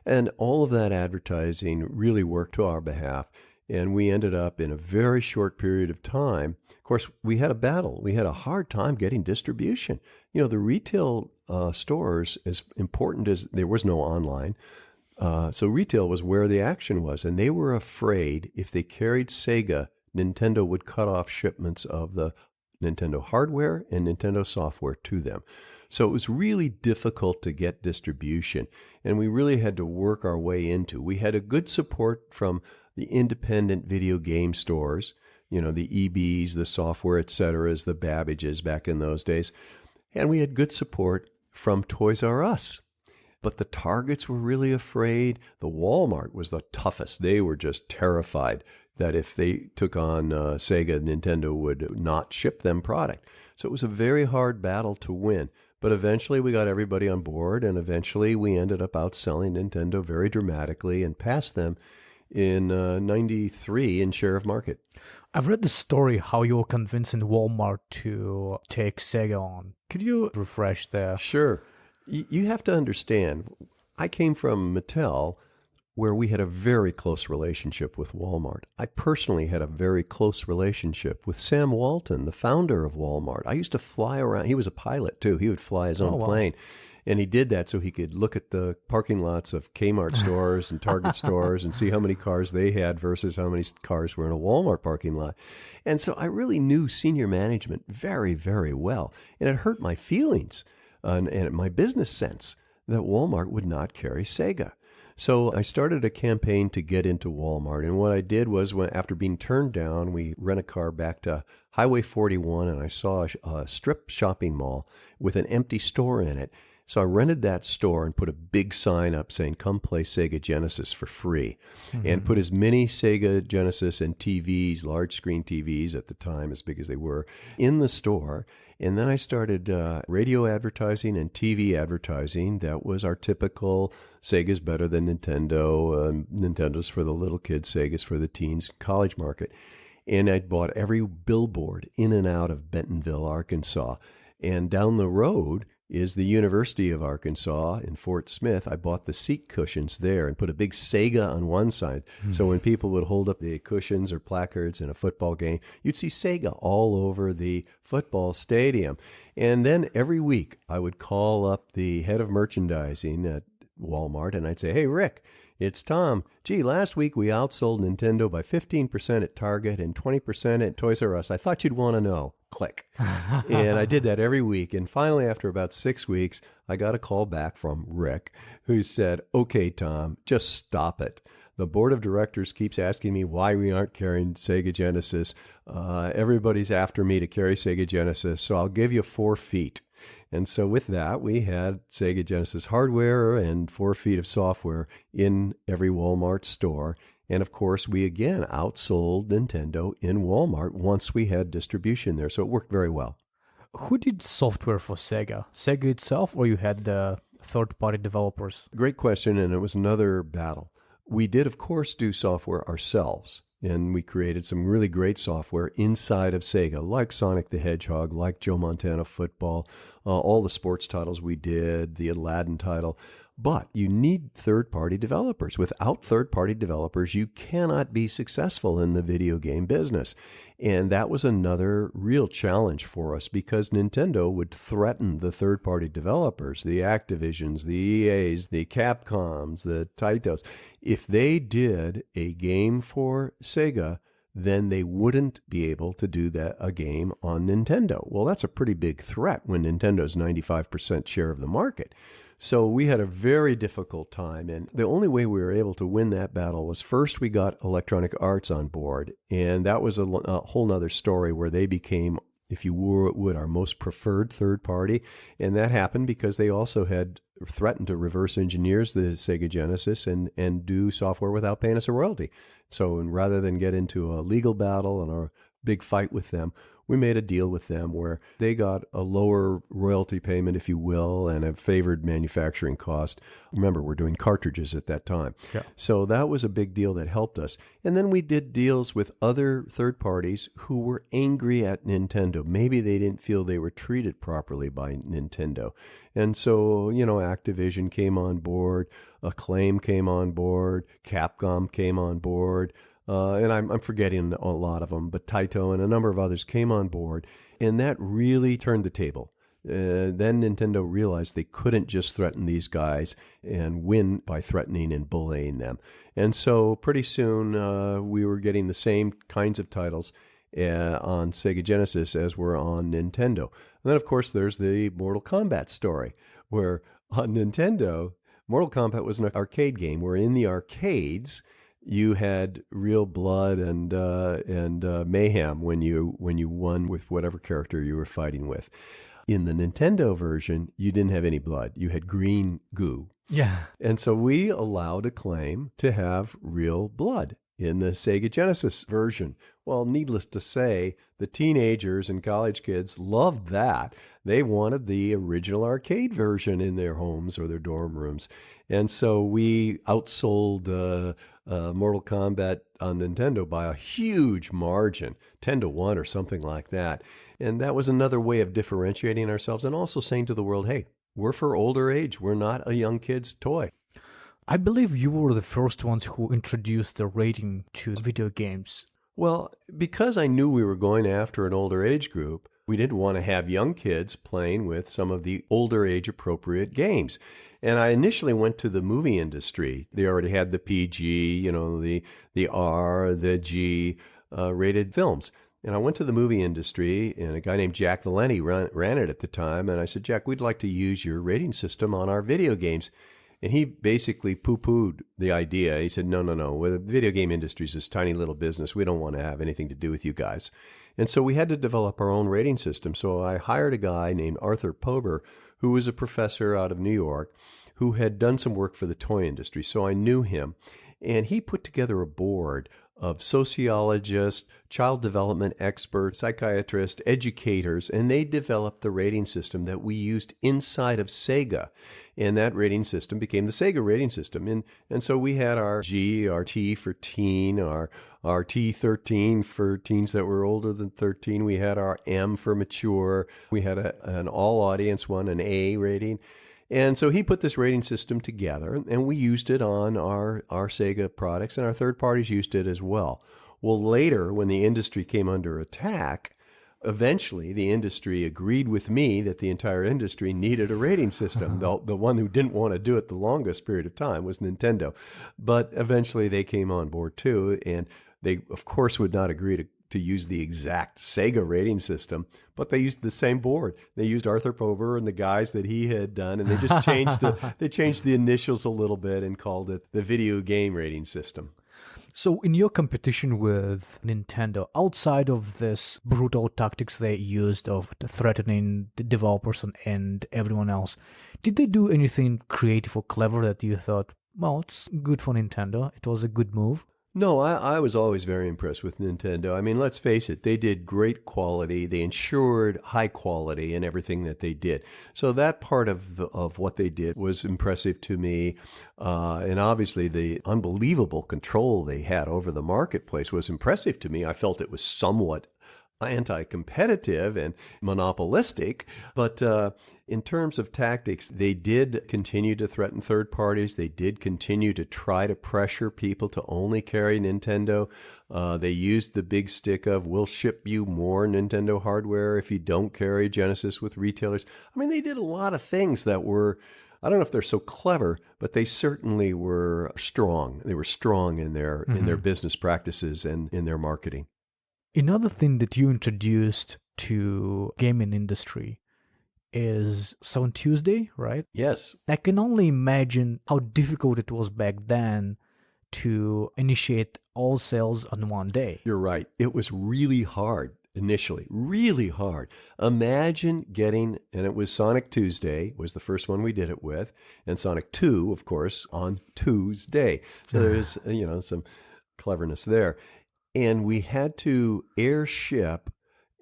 And all of that advertising really worked to our behalf. And we ended up in a very short period of time. Of course, we had a battle. We had a hard time getting distribution. You know, the retail stores, as important as there was no online, So retail was where the action was, and they were afraid if they carried Sega, Nintendo would cut off shipments of the Nintendo hardware and Nintendo software to them. So it was really difficult to get distribution, and we really had to work our way into. We had a good support from the independent video game stores, the EBs, the software, et cetera, the Babbages back in those days. And we had good support from Toys R Us. But the Targets were really afraid. The Walmart was the toughest. They were just terrified that if they took on Sega, Nintendo would not ship them product. So it was a very hard battle to win. But eventually we got everybody on board, and eventually we ended up outselling Nintendo very dramatically and passed them in 93 in share of market. I've read the story how you were convincing Walmart to take Sega on. Could you refresh there? Sure. You have to understand, I came from Mattel, where we had a very close relationship with Walmart. I personally had a very close relationship with Sam Walton, the founder of Walmart. I used to fly around. He was a pilot, too. He would fly his own plane. And he did that so he could look at the parking lots of Kmart stores and Target stores and see how many cars they had versus how many cars were in a Walmart parking lot. And so I really knew senior management very, very well. And it hurt my feelings and my business sense that Walmart would not carry Sega. So I started a campaign to get into Walmart. And what I did was, after being turned down, we rent a car back to Highway 41, and I saw a strip shopping mall with an empty store in it. So I rented that store and put a big sign up saying, "Come play Sega Genesis for free," and put as many Sega Genesis and TVs, large screen TVs at the time, as big as they were, in the store. And then I started radio advertising and TV advertising. That was our typical Sega's better than Nintendo, Nintendo's for the little kids, Sega's for the teens, college market. And I bought every billboard in and out of Bentonville, Arkansas. And down the road is the University of Arkansas in Fort Smith. I bought the seat cushions there and put a big Sega on one side. So when people would hold up the cushions or placards in a football game, you'd see Sega all over the football stadium. And then every week I would call up the head of merchandising at Walmart and I'd say, "Hey, Rick, it's Tom. Gee, last week we outsold Nintendo by 15% at Target and 20% at Toys R Us. I thought you'd want to know." Click. And I did that every week. And finally, after about 6 weeks, I got a call back from Rick who said, "Okay, Tom, just stop it. The board of directors keeps asking me why we aren't carrying Sega Genesis. Everybody's after me to carry Sega Genesis, so I'll give you 4 feet. And so with that, we had Sega Genesis hardware and 4 feet of software in every Walmart store. And of course, we again outsold Nintendo in Walmart once we had distribution there. So it worked very well. Who did software for Sega? Sega itself, or you had the third-party developers? Great question, and it was another battle. We did, of course, do software ourselves. And we created some really great software inside of Sega, like Sonic the Hedgehog, like Joe Montana Football, all the sports titles we did, the Aladdin title. But you need third-party developers. Without third-party developers, you cannot be successful in the video game business. And that was another real challenge for us because Nintendo would threaten the third-party developers, the Activisions, the EAs, the Capcoms, the Taitos. If they did a game for Sega, then they wouldn't be able to do a game on Nintendo. Well, that's a pretty big threat when Nintendo's 95% share of the market. So we had a very difficult time, and the only way we were able to win that battle was first we got Electronic Arts on board, and that was a whole nother story where they became, if you would, our most preferred third party, and that happened because they also had threatened to reverse engineers the Sega Genesis and do software without paying us a royalty. So rather than get into a legal battle and a big fight with them, we made a deal with them where they got a lower royalty payment, if you will, and a favored manufacturing cost. Remember, we're doing cartridges at that time. Yeah. So that was a big deal that helped us. And then we did deals with other third parties who were angry at Nintendo. Maybe they didn't feel they were treated properly by Nintendo. And so, Activision came on board, Acclaim came on board, Capcom came on board, and I'm forgetting a lot of them, but Taito and a number of others came on board, and that really turned the table Then Nintendo realized they couldn't just threaten these guys and win by threatening and bullying them. And so pretty soon we were getting the same kinds of titles on Sega Genesis as were on Nintendo. And then, of course, there's the Mortal Kombat story, where on Nintendo, Mortal Kombat was an arcade game where in the arcades you had real blood and mayhem when you won with whatever character you were fighting with. In the Nintendo version, you didn't have any blood. You had green goo. Yeah. And so we allowed a claim to have real blood in the Sega Genesis version. Well, needless to say, the teenagers and college kids loved that. They wanted the original arcade version in their homes or their dorm rooms. And so we outsold Mortal Kombat on Nintendo by a huge margin, 10-1 or something like that. And that was another way of differentiating ourselves and also saying to the world, hey, we're for older age. We're not a young kid's toy. I believe you were the first ones who introduced the rating to video games. Well, because I knew we were going after an older age group, we didn't want to have young kids playing with some of the older age appropriate games. And I initially went to the movie industry. They already had the PG, the R, the G rated films. And I went to the movie industry, and a guy named Jack Valenti ran it at the time. And I said, Jack, we'd like to use your rating system on our video games. And he basically poo-pooed the idea. He said, no. Well, the video game industry is this tiny little business. We don't want to have anything to do with you guys. And so we had to develop our own rating system. So I hired a guy named Arthur Pober, who was a professor out of New York, who had done some work for the toy industry. So I knew him. And he put together a board of sociologists, child development experts, psychiatrists, educators, and they developed the rating system that we used inside of Sega. And that rating system became the Sega rating system. And so we had our G, our T for teen, our T13 for teens that were older than 13. We had our M for mature. We had an all-audience one, an A rating. And so he put this rating system together, and we used it on our Sega products, and our third parties used it as well. Well, later, when the industry came under attack, eventually the industry agreed with me that the entire industry needed a rating system. The one who didn't want to do it the longest period of time was Nintendo. But eventually they came on board too, and they, of course, would not agree to use the exact Sega rating system, but they used the same board. They used Arthur Pober and the guys that he had done, and they just changed the initials a little bit and called it the video game rating system. So in your competition with Nintendo, outside of this brutal tactics they used of threatening the developers and everyone else, did they do anything creative or clever that you thought, well, it's good for Nintendo, it was a good move? No, I was always very impressed with Nintendo. I mean, let's face it, they did great quality. They ensured high quality in everything that they did. So that part of what they did was impressive to me. And obviously the unbelievable control they had over the marketplace was impressive to me. I felt it was somewhat anti-competitive and monopolistic, but in terms of tactics, they did continue to threaten third parties. They did continue to try to pressure people to only carry Nintendo. They used the big stick of, we'll ship you more Nintendo hardware if you don't carry Genesis with retailers. I mean, they did a lot of things that were, I don't know if they're so clever, but they certainly were strong. They were strong in their business practices and in their marketing. Another thing that you introduced to gaming industry is Sound Tuesday, right? Yes. I can only imagine how difficult it was back then to initiate all sales on one day. You're right. It was really hard initially, really hard. Imagine getting, and it was Sonic Tuesday was the first one we did it with, and Sonic 2, of course, on Tuesday. So there's, some cleverness there. And we had to airship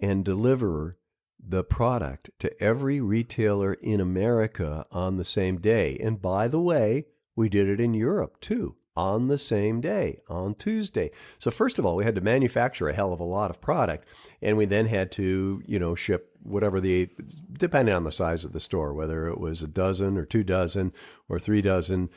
and deliver the product to every retailer in America on the same day. And by the way, we did it in Europe too, on the same day, on Tuesday. So first of all, we had to manufacture a hell of a lot of product. And we then had to, ship whatever depending on the size of the store, whether it was a dozen or 2 dozen or 3 dozen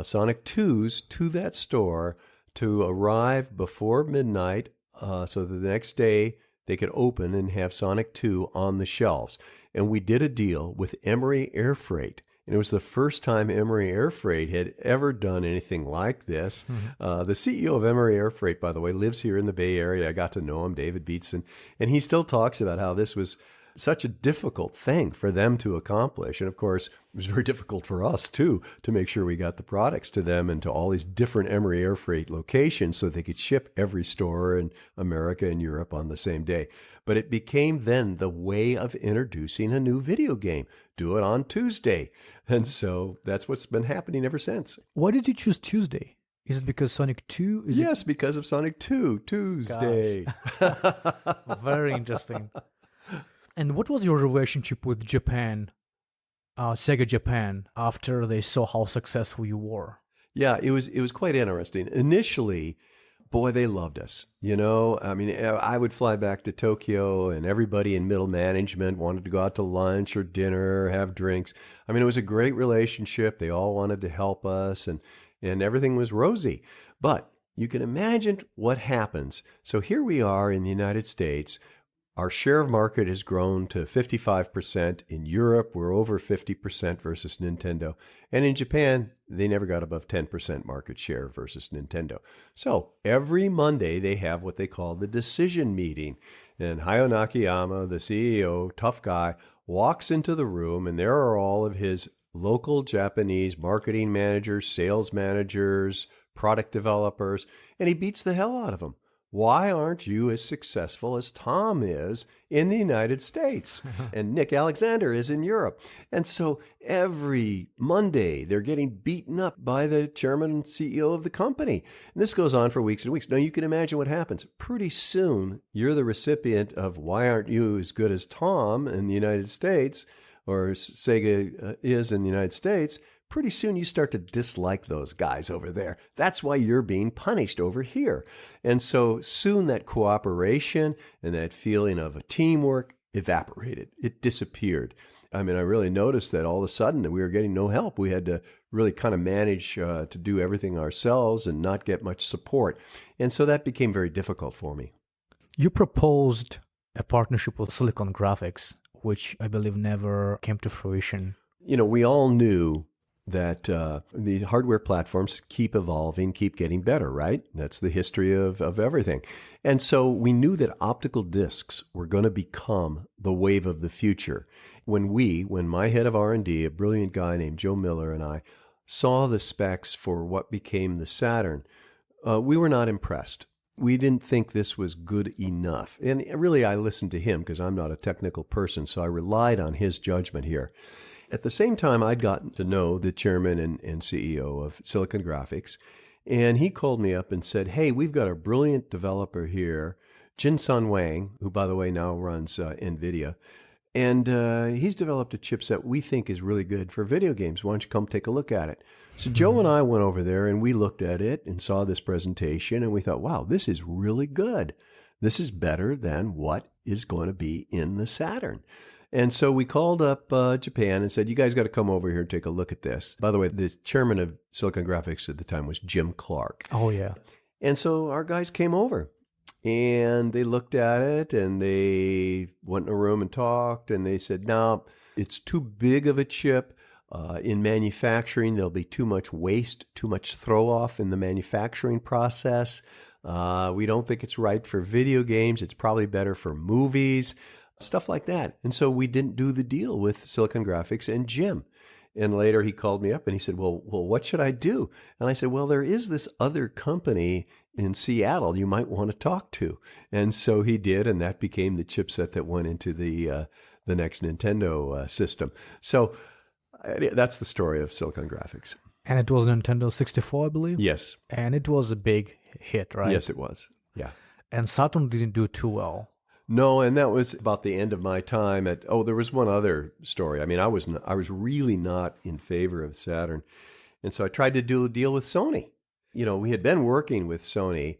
Sonic 2s to that store to arrive before midnight, so that the next day they could open and have Sonic 2 on the shelves. And we did a deal with Emery Air Freight. And it was the first time Emery Air Freight had ever done anything like this. The CEO of Emery Air Freight, by the way, lives here in the Bay Area. I got to know him, David Beetson. And he still talks about how this was such a difficult thing for them to accomplish. And of course, it was very difficult for us too, to make sure we got the products to them and to all these different Emery Air Freight locations so they could ship every store in America and Europe on the same day. But it became then the way of introducing a new video game. Do it on Tuesday. And so that's what's been happening ever since. Why did you choose Tuesday? Is it because Sonic 2? Yes, because of Sonic 2, Tuesday. Very interesting. And what was your relationship with Japan, SEGA Japan, after they saw how successful you were? Yeah, it was quite interesting. Initially, boy, they loved us. You know, I mean, I would fly back to Tokyo and everybody in middle management wanted to go out to lunch or dinner, have drinks. I mean, it was a great relationship. They all wanted to help us and everything was rosy. But you can imagine what happens. So here we are in the United States. Our share of market has grown to 55%. In Europe, we're over 50% versus Nintendo. And in Japan, they never got above 10% market share versus Nintendo. So every Monday, they have what they call the decision meeting. And Hayao Nakayama, the CEO, tough guy, walks into the room, and there are all of his local Japanese marketing managers, sales managers, product developers, and he beats the hell out of them. Why aren't you as successful as Tom is in the United States and Nick Alexander is in Europe? And so every Monday, they're getting beaten up by the chairman and CEO of the company. And this goes on for weeks and weeks. Now, you can imagine what happens. Pretty soon, you're the recipient of why aren't you as good as Tom in the United States, or SEGA is in the United States. Pretty soon you start to dislike those guys over there. That's why you're being punished over here. And so soon that cooperation and that feeling of a teamwork evaporated. It disappeared. I mean, I really noticed that all of a sudden we were getting no help. We had to really kind of manage to do everything ourselves and not get much support. And so that became very difficult for me. You proposed a partnership with Silicon Graphics, which I believe never came to fruition. You know, we all knew that the hardware platforms keep evolving, keep getting better, right? That's the history of everything. And so we knew that optical discs were going to become the wave of the future. When my head of R&D, a brilliant guy named Joe Miller, and I saw the specs for what became the Saturn, we were not impressed. We didn't think this was good enough. And really, I listened to him because I'm not a technical person, so I relied on his judgment here. At the same time, I'd gotten to know the chairman and CEO of Silicon Graphics, and he called me up and said, hey, we've got a brilliant developer here, Jin-Sun Wang, who, by the way, now runs NVIDIA, and he's developed a chipset we think is really good for video games. Why don't you come take a look at it? So Joe and I went over there, and we looked at it and saw this presentation, and we thought, wow, this is really good. This is better than what is going to be in the Saturn. And so we called up Japan and said, you guys got to come over here and take a look at this. By the way, the chairman of Silicon Graphics at the time was Jim Clark. Oh, yeah. And so our guys came over and they looked at it and they went in a room and talked and they said, no, it's too big of a chip. In manufacturing, there'll be too much waste, too much throw off in the manufacturing process. We don't think it's right for video games. It's probably better for movies. Stuff like that. And so we didn't do the deal with Silicon Graphics and Jim. And later he called me up and he said, well, what should I do? And I said, well, there is this other company in Seattle you might want to talk to. And so he did, and that became the chipset that went into the next Nintendo system. So that's the story of Silicon Graphics. And it was Nintendo 64, I believe? Yes. And it was a big hit, right? Yes, it was. Yeah. And Saturn didn't do too well. No, and that was about the end of my time at, there was one other story. I mean, I was really not in favor of Saturn. And so I tried to do a deal with Sony. You know, we had been working with Sony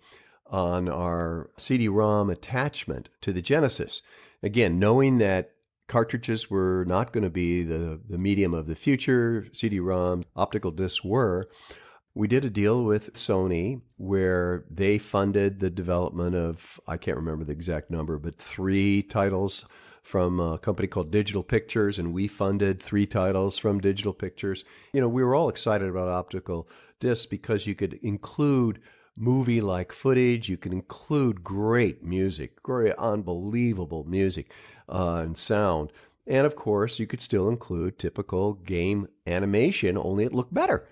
on our CD-ROM attachment to the Genesis. Again, knowing that cartridges were not going to be the medium of the future, CD-ROM, optical discs were. We did a deal with Sony where they funded the development of, I can't remember the exact number, but 3 titles from a company called Digital Pictures, and we funded 3 titles from Digital Pictures. We were all excited about optical discs because you could include movie-like footage, you could include great music, great, unbelievable music and sound. And of course, you could still include typical game animation, only it looked better.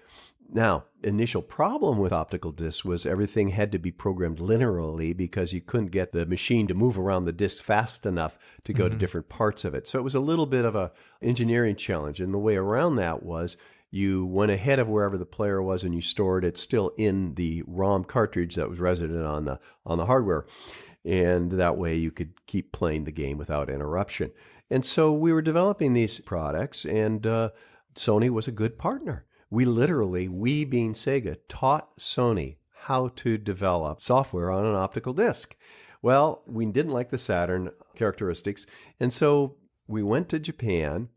Now, initial problem with optical discs was everything had to be programmed linearly because you couldn't get the machine to move around the disc fast enough to go to different parts of it. So it was a little bit of a engineering challenge. And the way around that was you went ahead of wherever the player was and you stored it still in the ROM cartridge that was resident on the hardware. And that way you could keep playing the game without interruption. And so we were developing these products, and Sony was a good partner. We being SEGA, taught Sony how to develop software on an optical disc. Well, we didn't like the Saturn characteristics, and so we went to Japan.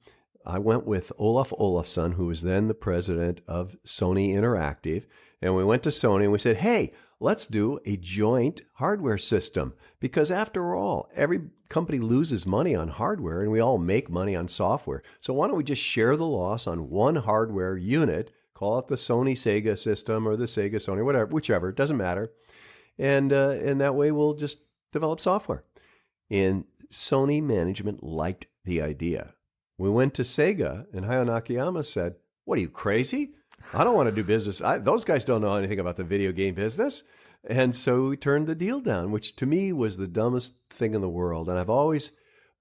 I went with Olaf Olafsson, who was then the president of Sony Interactive, and we went to Sony and we said, hey, let's do a joint hardware system, because after all, every company loses money on hardware and we all make money on software. So why don't we just share the loss on one hardware unit, call it the Sony Sega system or the Sega Sony, whatever, whichever, it doesn't matter. And that way we'll just develop software. And Sony management liked the idea. We went to Sega and Hayao Nakayama said, what are you, crazy? I don't want to do business. Those guys don't know anything about the video game business. And so we turned the deal down, which to me was the dumbest thing in the world. And I've always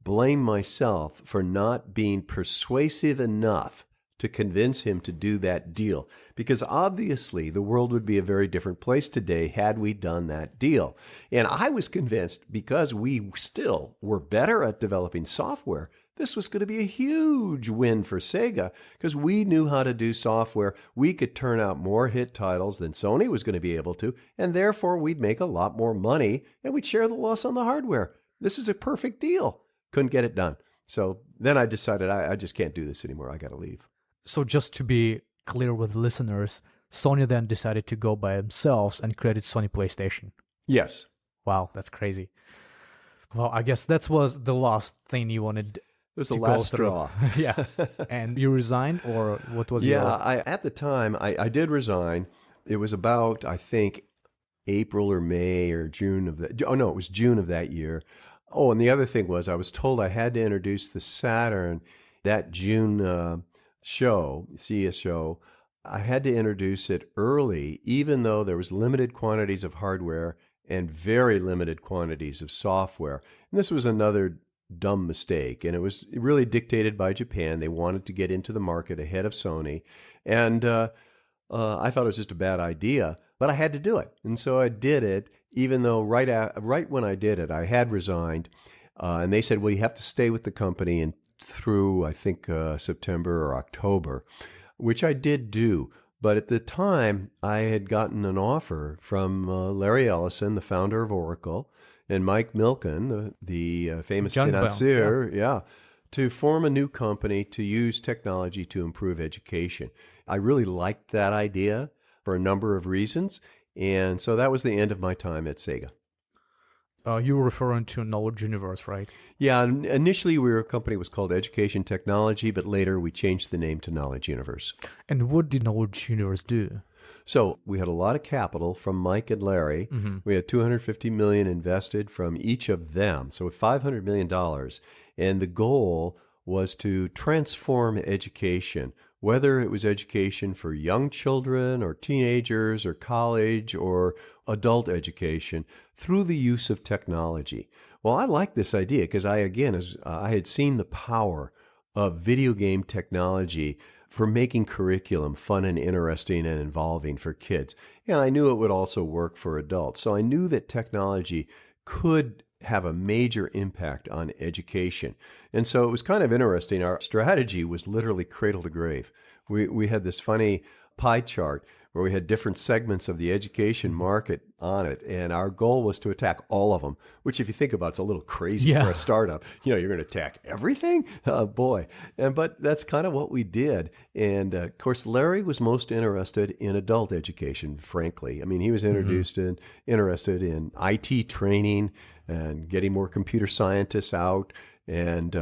blamed myself for not being persuasive enough to convince him to do that deal. Because obviously the world would be a very different place today had we done that deal. And I was convinced because we still were better at developing software, this was going to be a huge win for Sega because we knew how to do software. We could turn out more hit titles than Sony was going to be able to, and therefore we'd make a lot more money and we'd share the loss on the hardware. This is a perfect deal. Couldn't get it done. So then I decided I just can't do this anymore. I got to leave. So just to be clear with listeners, Sony then decided to go by themselves and created Sony PlayStation. Yes. Wow, that's crazy. Well, I guess that was the last thing you wanted. It was the last straw. Yeah. And you resigned, or what was your... Yeah, at the time, I did resign. It was about, I think, April or May or June of that. Oh, no, it was June of that year. Oh, and the other thing was I was told I had to introduce the Saturn, that June show, CES show. I had to introduce it early, even though there was limited quantities of hardware and very limited quantities of software. And this was another dumb mistake, and it was really dictated by Japan. They wanted to get into the market ahead of Sony, and I thought it was just a bad idea, but I had to do it, and so I did it. Even though right when I did it, I had resigned, and they said, "Well, you have to stay with the company and through I think September or October," which I did do. But at the time, I had gotten an offer from Larry Ellison, the founder of Oracle, and Mike Milken, the famous financier, to form a new company to use technology to improve education. I really liked that idea for a number of reasons, and so that was the end of my time at SEGA. You were referring to Knowledge Universe, right? Yeah, initially a company was called Education Technology, but later we changed the name to Knowledge Universe. And what did Knowledge Universe do? So we had a lot of capital from Mike and Larry. Mm-hmm. We had $250 million invested from each of them, so $500 million. And the goal was to transform education, whether it was education for young children or teenagers or college or adult education, through the use of technology. Well, I like this idea because I had seen the power of video game technology for making curriculum fun and interesting and involving for kids. And I knew it would also work for adults. So I knew that technology could have a major impact on education. And so it was kind of interesting. Our strategy was literally cradle to grave. We had this funny pie chart where we had different segments of the education market on it. And our goal was to attack all of them, which if you think about it, it's a little crazy for a startup. You're going to attack everything? Oh, boy. But that's kind of what we did. And of course, Larry was most interested in adult education, frankly. I mean, he was interested in IT training and getting more computer scientists out and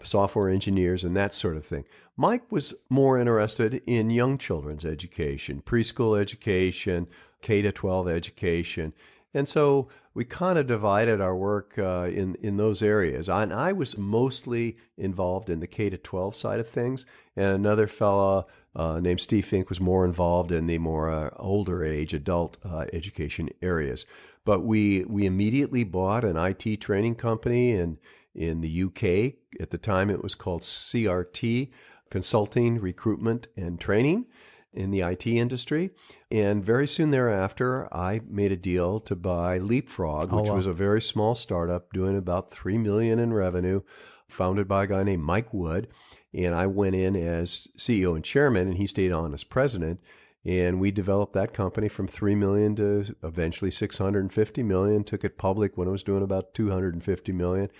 software engineers and that sort of thing. Mike was more interested in young children's education, preschool education, K-12 education. And so we kind of divided our work in those areas. And I was mostly involved in the K-12 side of things. And another fella named Steve Fink was more involved in the more older age adult education areas. But we immediately bought an IT training company in the UK. At the time, it was called CRT, Consulting, Recruitment, and Training in the IT industry. And very soon thereafter, I made a deal to buy LeapFrog, which was a very small startup doing about $3 million in revenue, founded by a guy named Mike Wood. And I went in as CEO and chairman, and he stayed on as president. And we developed that company from $3 million to eventually $650 million, took it public when it was doing about $250 million.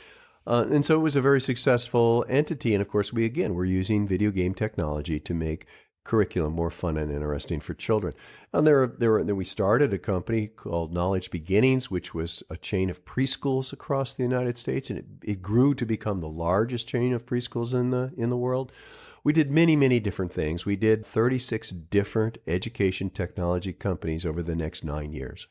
And so it was a very successful entity. And of course, we're using video game technology to make curriculum more fun and interesting for children. And then we started a company called Knowledge Beginnings, which was a chain of preschools across the United States. And it grew to become the largest chain of preschools in the world. We did many, many different things. We did 36 different education technology companies over the next 9 years.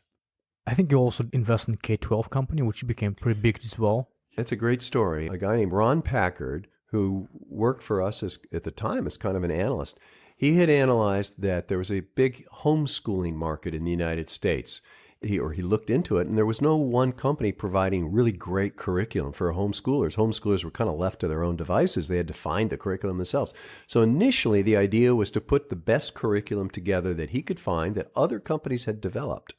I think you also invested in K12 company, which became pretty big as well. That's a great story. A guy named Ron Packard, who worked for us at the time as kind of an analyst, he had analyzed that there was a big homeschooling market in the United States. He looked into it, and there was no one company providing really great curriculum for homeschoolers. Homeschoolers were kind of left to their own devices. They had to find the curriculum themselves. So initially, the idea was to put the best curriculum together that he could find that other companies had developed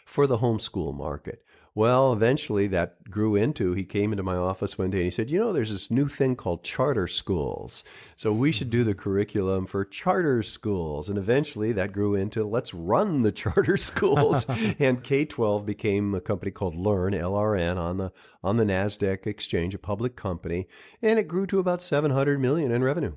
for the homeschool market. Well, eventually that grew into, he came into my office one day and he said, there's this new thing called charter schools. So we should do the curriculum for charter schools. And eventually that grew into, let's run the charter schools. And K12 became a company called Learn, LRN, on the NASDAQ exchange, a public company. And it grew to about $700 million in revenue.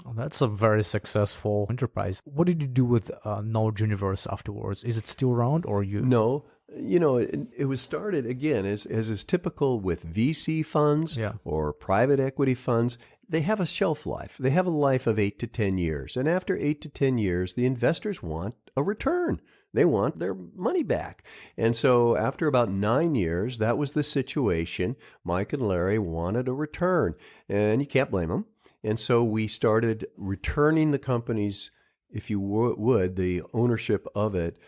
Oh, that's a very successful enterprise. What did you do with Knowledge Universe afterwards? Is it still around or you? No. It was started, again, as is typical with VC funds or private equity funds. They have a shelf life. They have a life of 8 to 10 years. And after 8 to 10 years, the investors want a return. They want their money back. And so after about 9 years, that was the situation. Mike and Larry wanted a return. And you can't blame them. And so we started returning the companies, if you would, the ownership of it.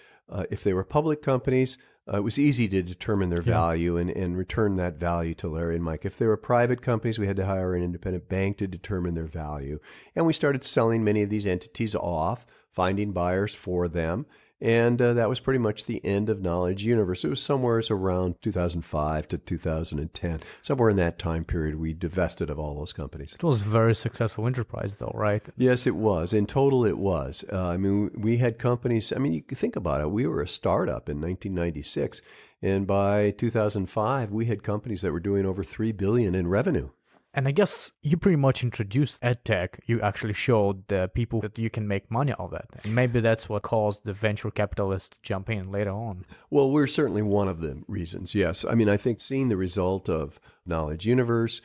If they were public companies, it was easy to determine their value and return that value to Larry and Mike. If they were private companies, we had to hire an independent bank to determine their value. And we started selling many of these entities off, finding buyers for them. And that was pretty much the end of Knowledge Universe. It was somewhere around 2005 to 2010. Somewhere in that time period, we divested of all those companies. It was a very successful enterprise though, right? Yes, it was. In total, it was. We had companies, you can think about it. We were a startup in 1996. And by 2005, we had companies that were doing over $3 billion in revenue. And I guess you pretty much introduced EdTech. You actually showed the people that you can make money out of that. And maybe that's what caused the venture capitalists to jump in later on. Well, we're certainly one of the reasons, yes. I think seeing the result of Knowledge Universe,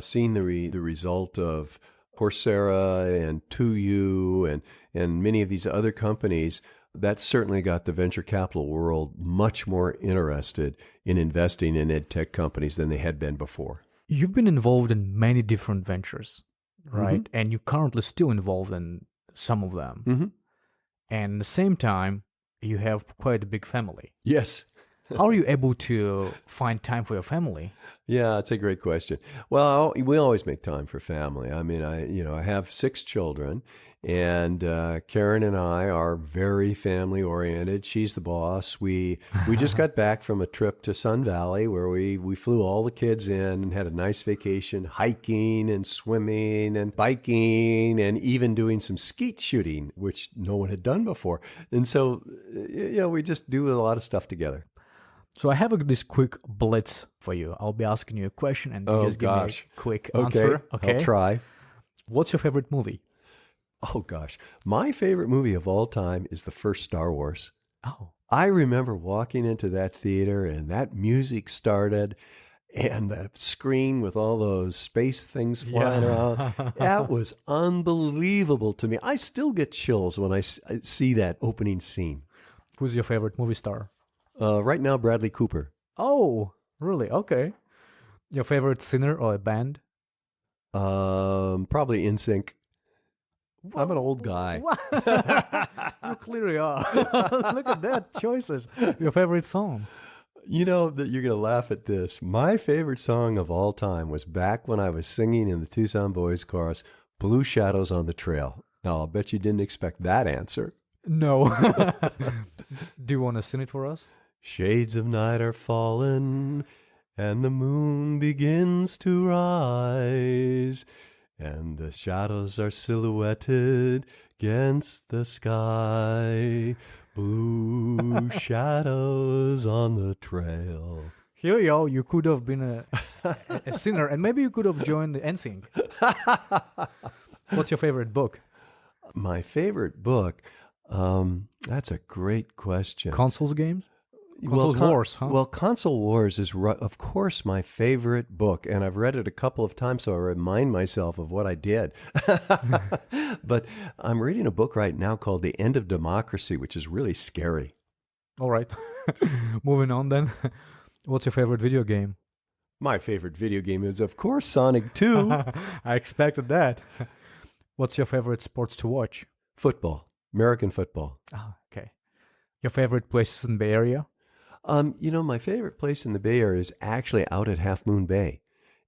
seeing the result of Coursera and 2U and many of these other companies, that certainly got the venture capital world much more interested in investing in EdTech companies than they had been before. You've been involved in many different ventures, right? Mm-hmm. And you're currently still involved in some of them. Mm-hmm. And at the same time, you have quite a big family. Yes. How are you able to find time for your family? Yeah, it's a great question. Well, we always make time for family. I have 6 children, And Karen and I are very family oriented. She's the boss. We just got back from a trip to Sun Valley where we flew all the kids in and had a nice vacation, hiking and swimming and biking and even doing some skeet shooting, which no one had done before. And so, we just do a lot of stuff together. So I have this quick blitz for you. I'll be asking you a question and you just give me a quick Okay, answer. Okay, I'll try. What's your favorite movie? Oh, gosh. My favorite movie of all time is the first Star Wars. Oh. I remember walking into that theater and that music started and the screen with all those space things flying around. That was unbelievable to me. I still get chills when I see that opening scene. Who's your favorite movie star? Right now, Bradley Cooper. Oh, really? Okay. Your favorite singer or a band? Probably NSYNC. I'm an old guy. You clearly are. Look at that. Choices. Your favorite song? You know that you're going to laugh at this. My favorite song of all time was back when I was singing in the Tucson Boys chorus, Blue Shadows on the Trail. Now, I'll bet you didn't expect that answer. No. Do you want to sing it for us? Shades of night are fallen, and the moon begins to rise, and the shadows are silhouetted against the sky. Blue shadows on the trail. Here you go. You could have been a singer, and maybe you could have joined the NSYNC. What's your favorite book? My favorite book? That's a great question. Consoles games? Console Wars, huh? Well, Console Wars is, of course, my favorite book, and I've read it a couple of times, so I remind myself of what I did. But I'm reading a book right now called The End of Democracy, which is really scary. All right. Moving on then. What's your favorite video game? My favorite video game is, of course, Sonic 2. I expected that. What's your favorite sports to watch? Football. American football. Oh, okay. Your favorite places in the Bay Area? My favorite place in the Bay Area is actually out at Half Moon Bay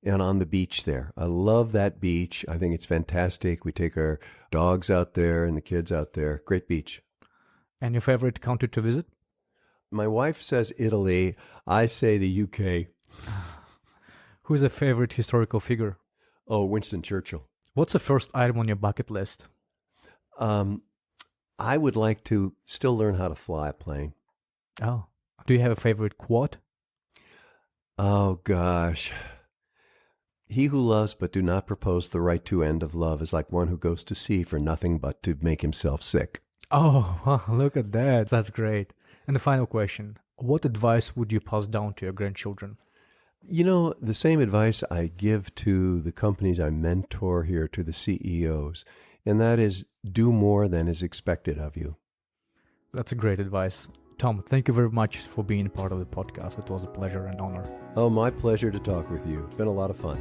and on the beach there. I love that beach. I think it's fantastic. We take our dogs out there and the kids out there. Great beach. And your favorite country to visit? My wife says Italy. I say the UK. Who's a favorite historical figure? Oh, Winston Churchill. What's the first item on your bucket list? I would like to still learn how to fly a plane. Oh. Do you have a favorite quote? Oh, gosh. He who loves but do not propose the right to end of love is like one who goes to sea for nothing but to make himself sick. Oh, wow, look at that. That's great. And the final question. What advice would you pass down to your grandchildren? The same advice I give to the companies I mentor here, to the CEOs, and that is do more than is expected of you. That's a great advice. Tom, thank you very much for being part of the podcast. It was a pleasure and honor. Oh, my pleasure to talk with you. It's been a lot of fun.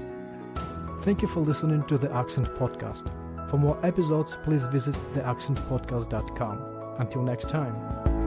Thank you for listening to the Accent Podcast. For more episodes, please visit theaccentpodcast.com. Until next time.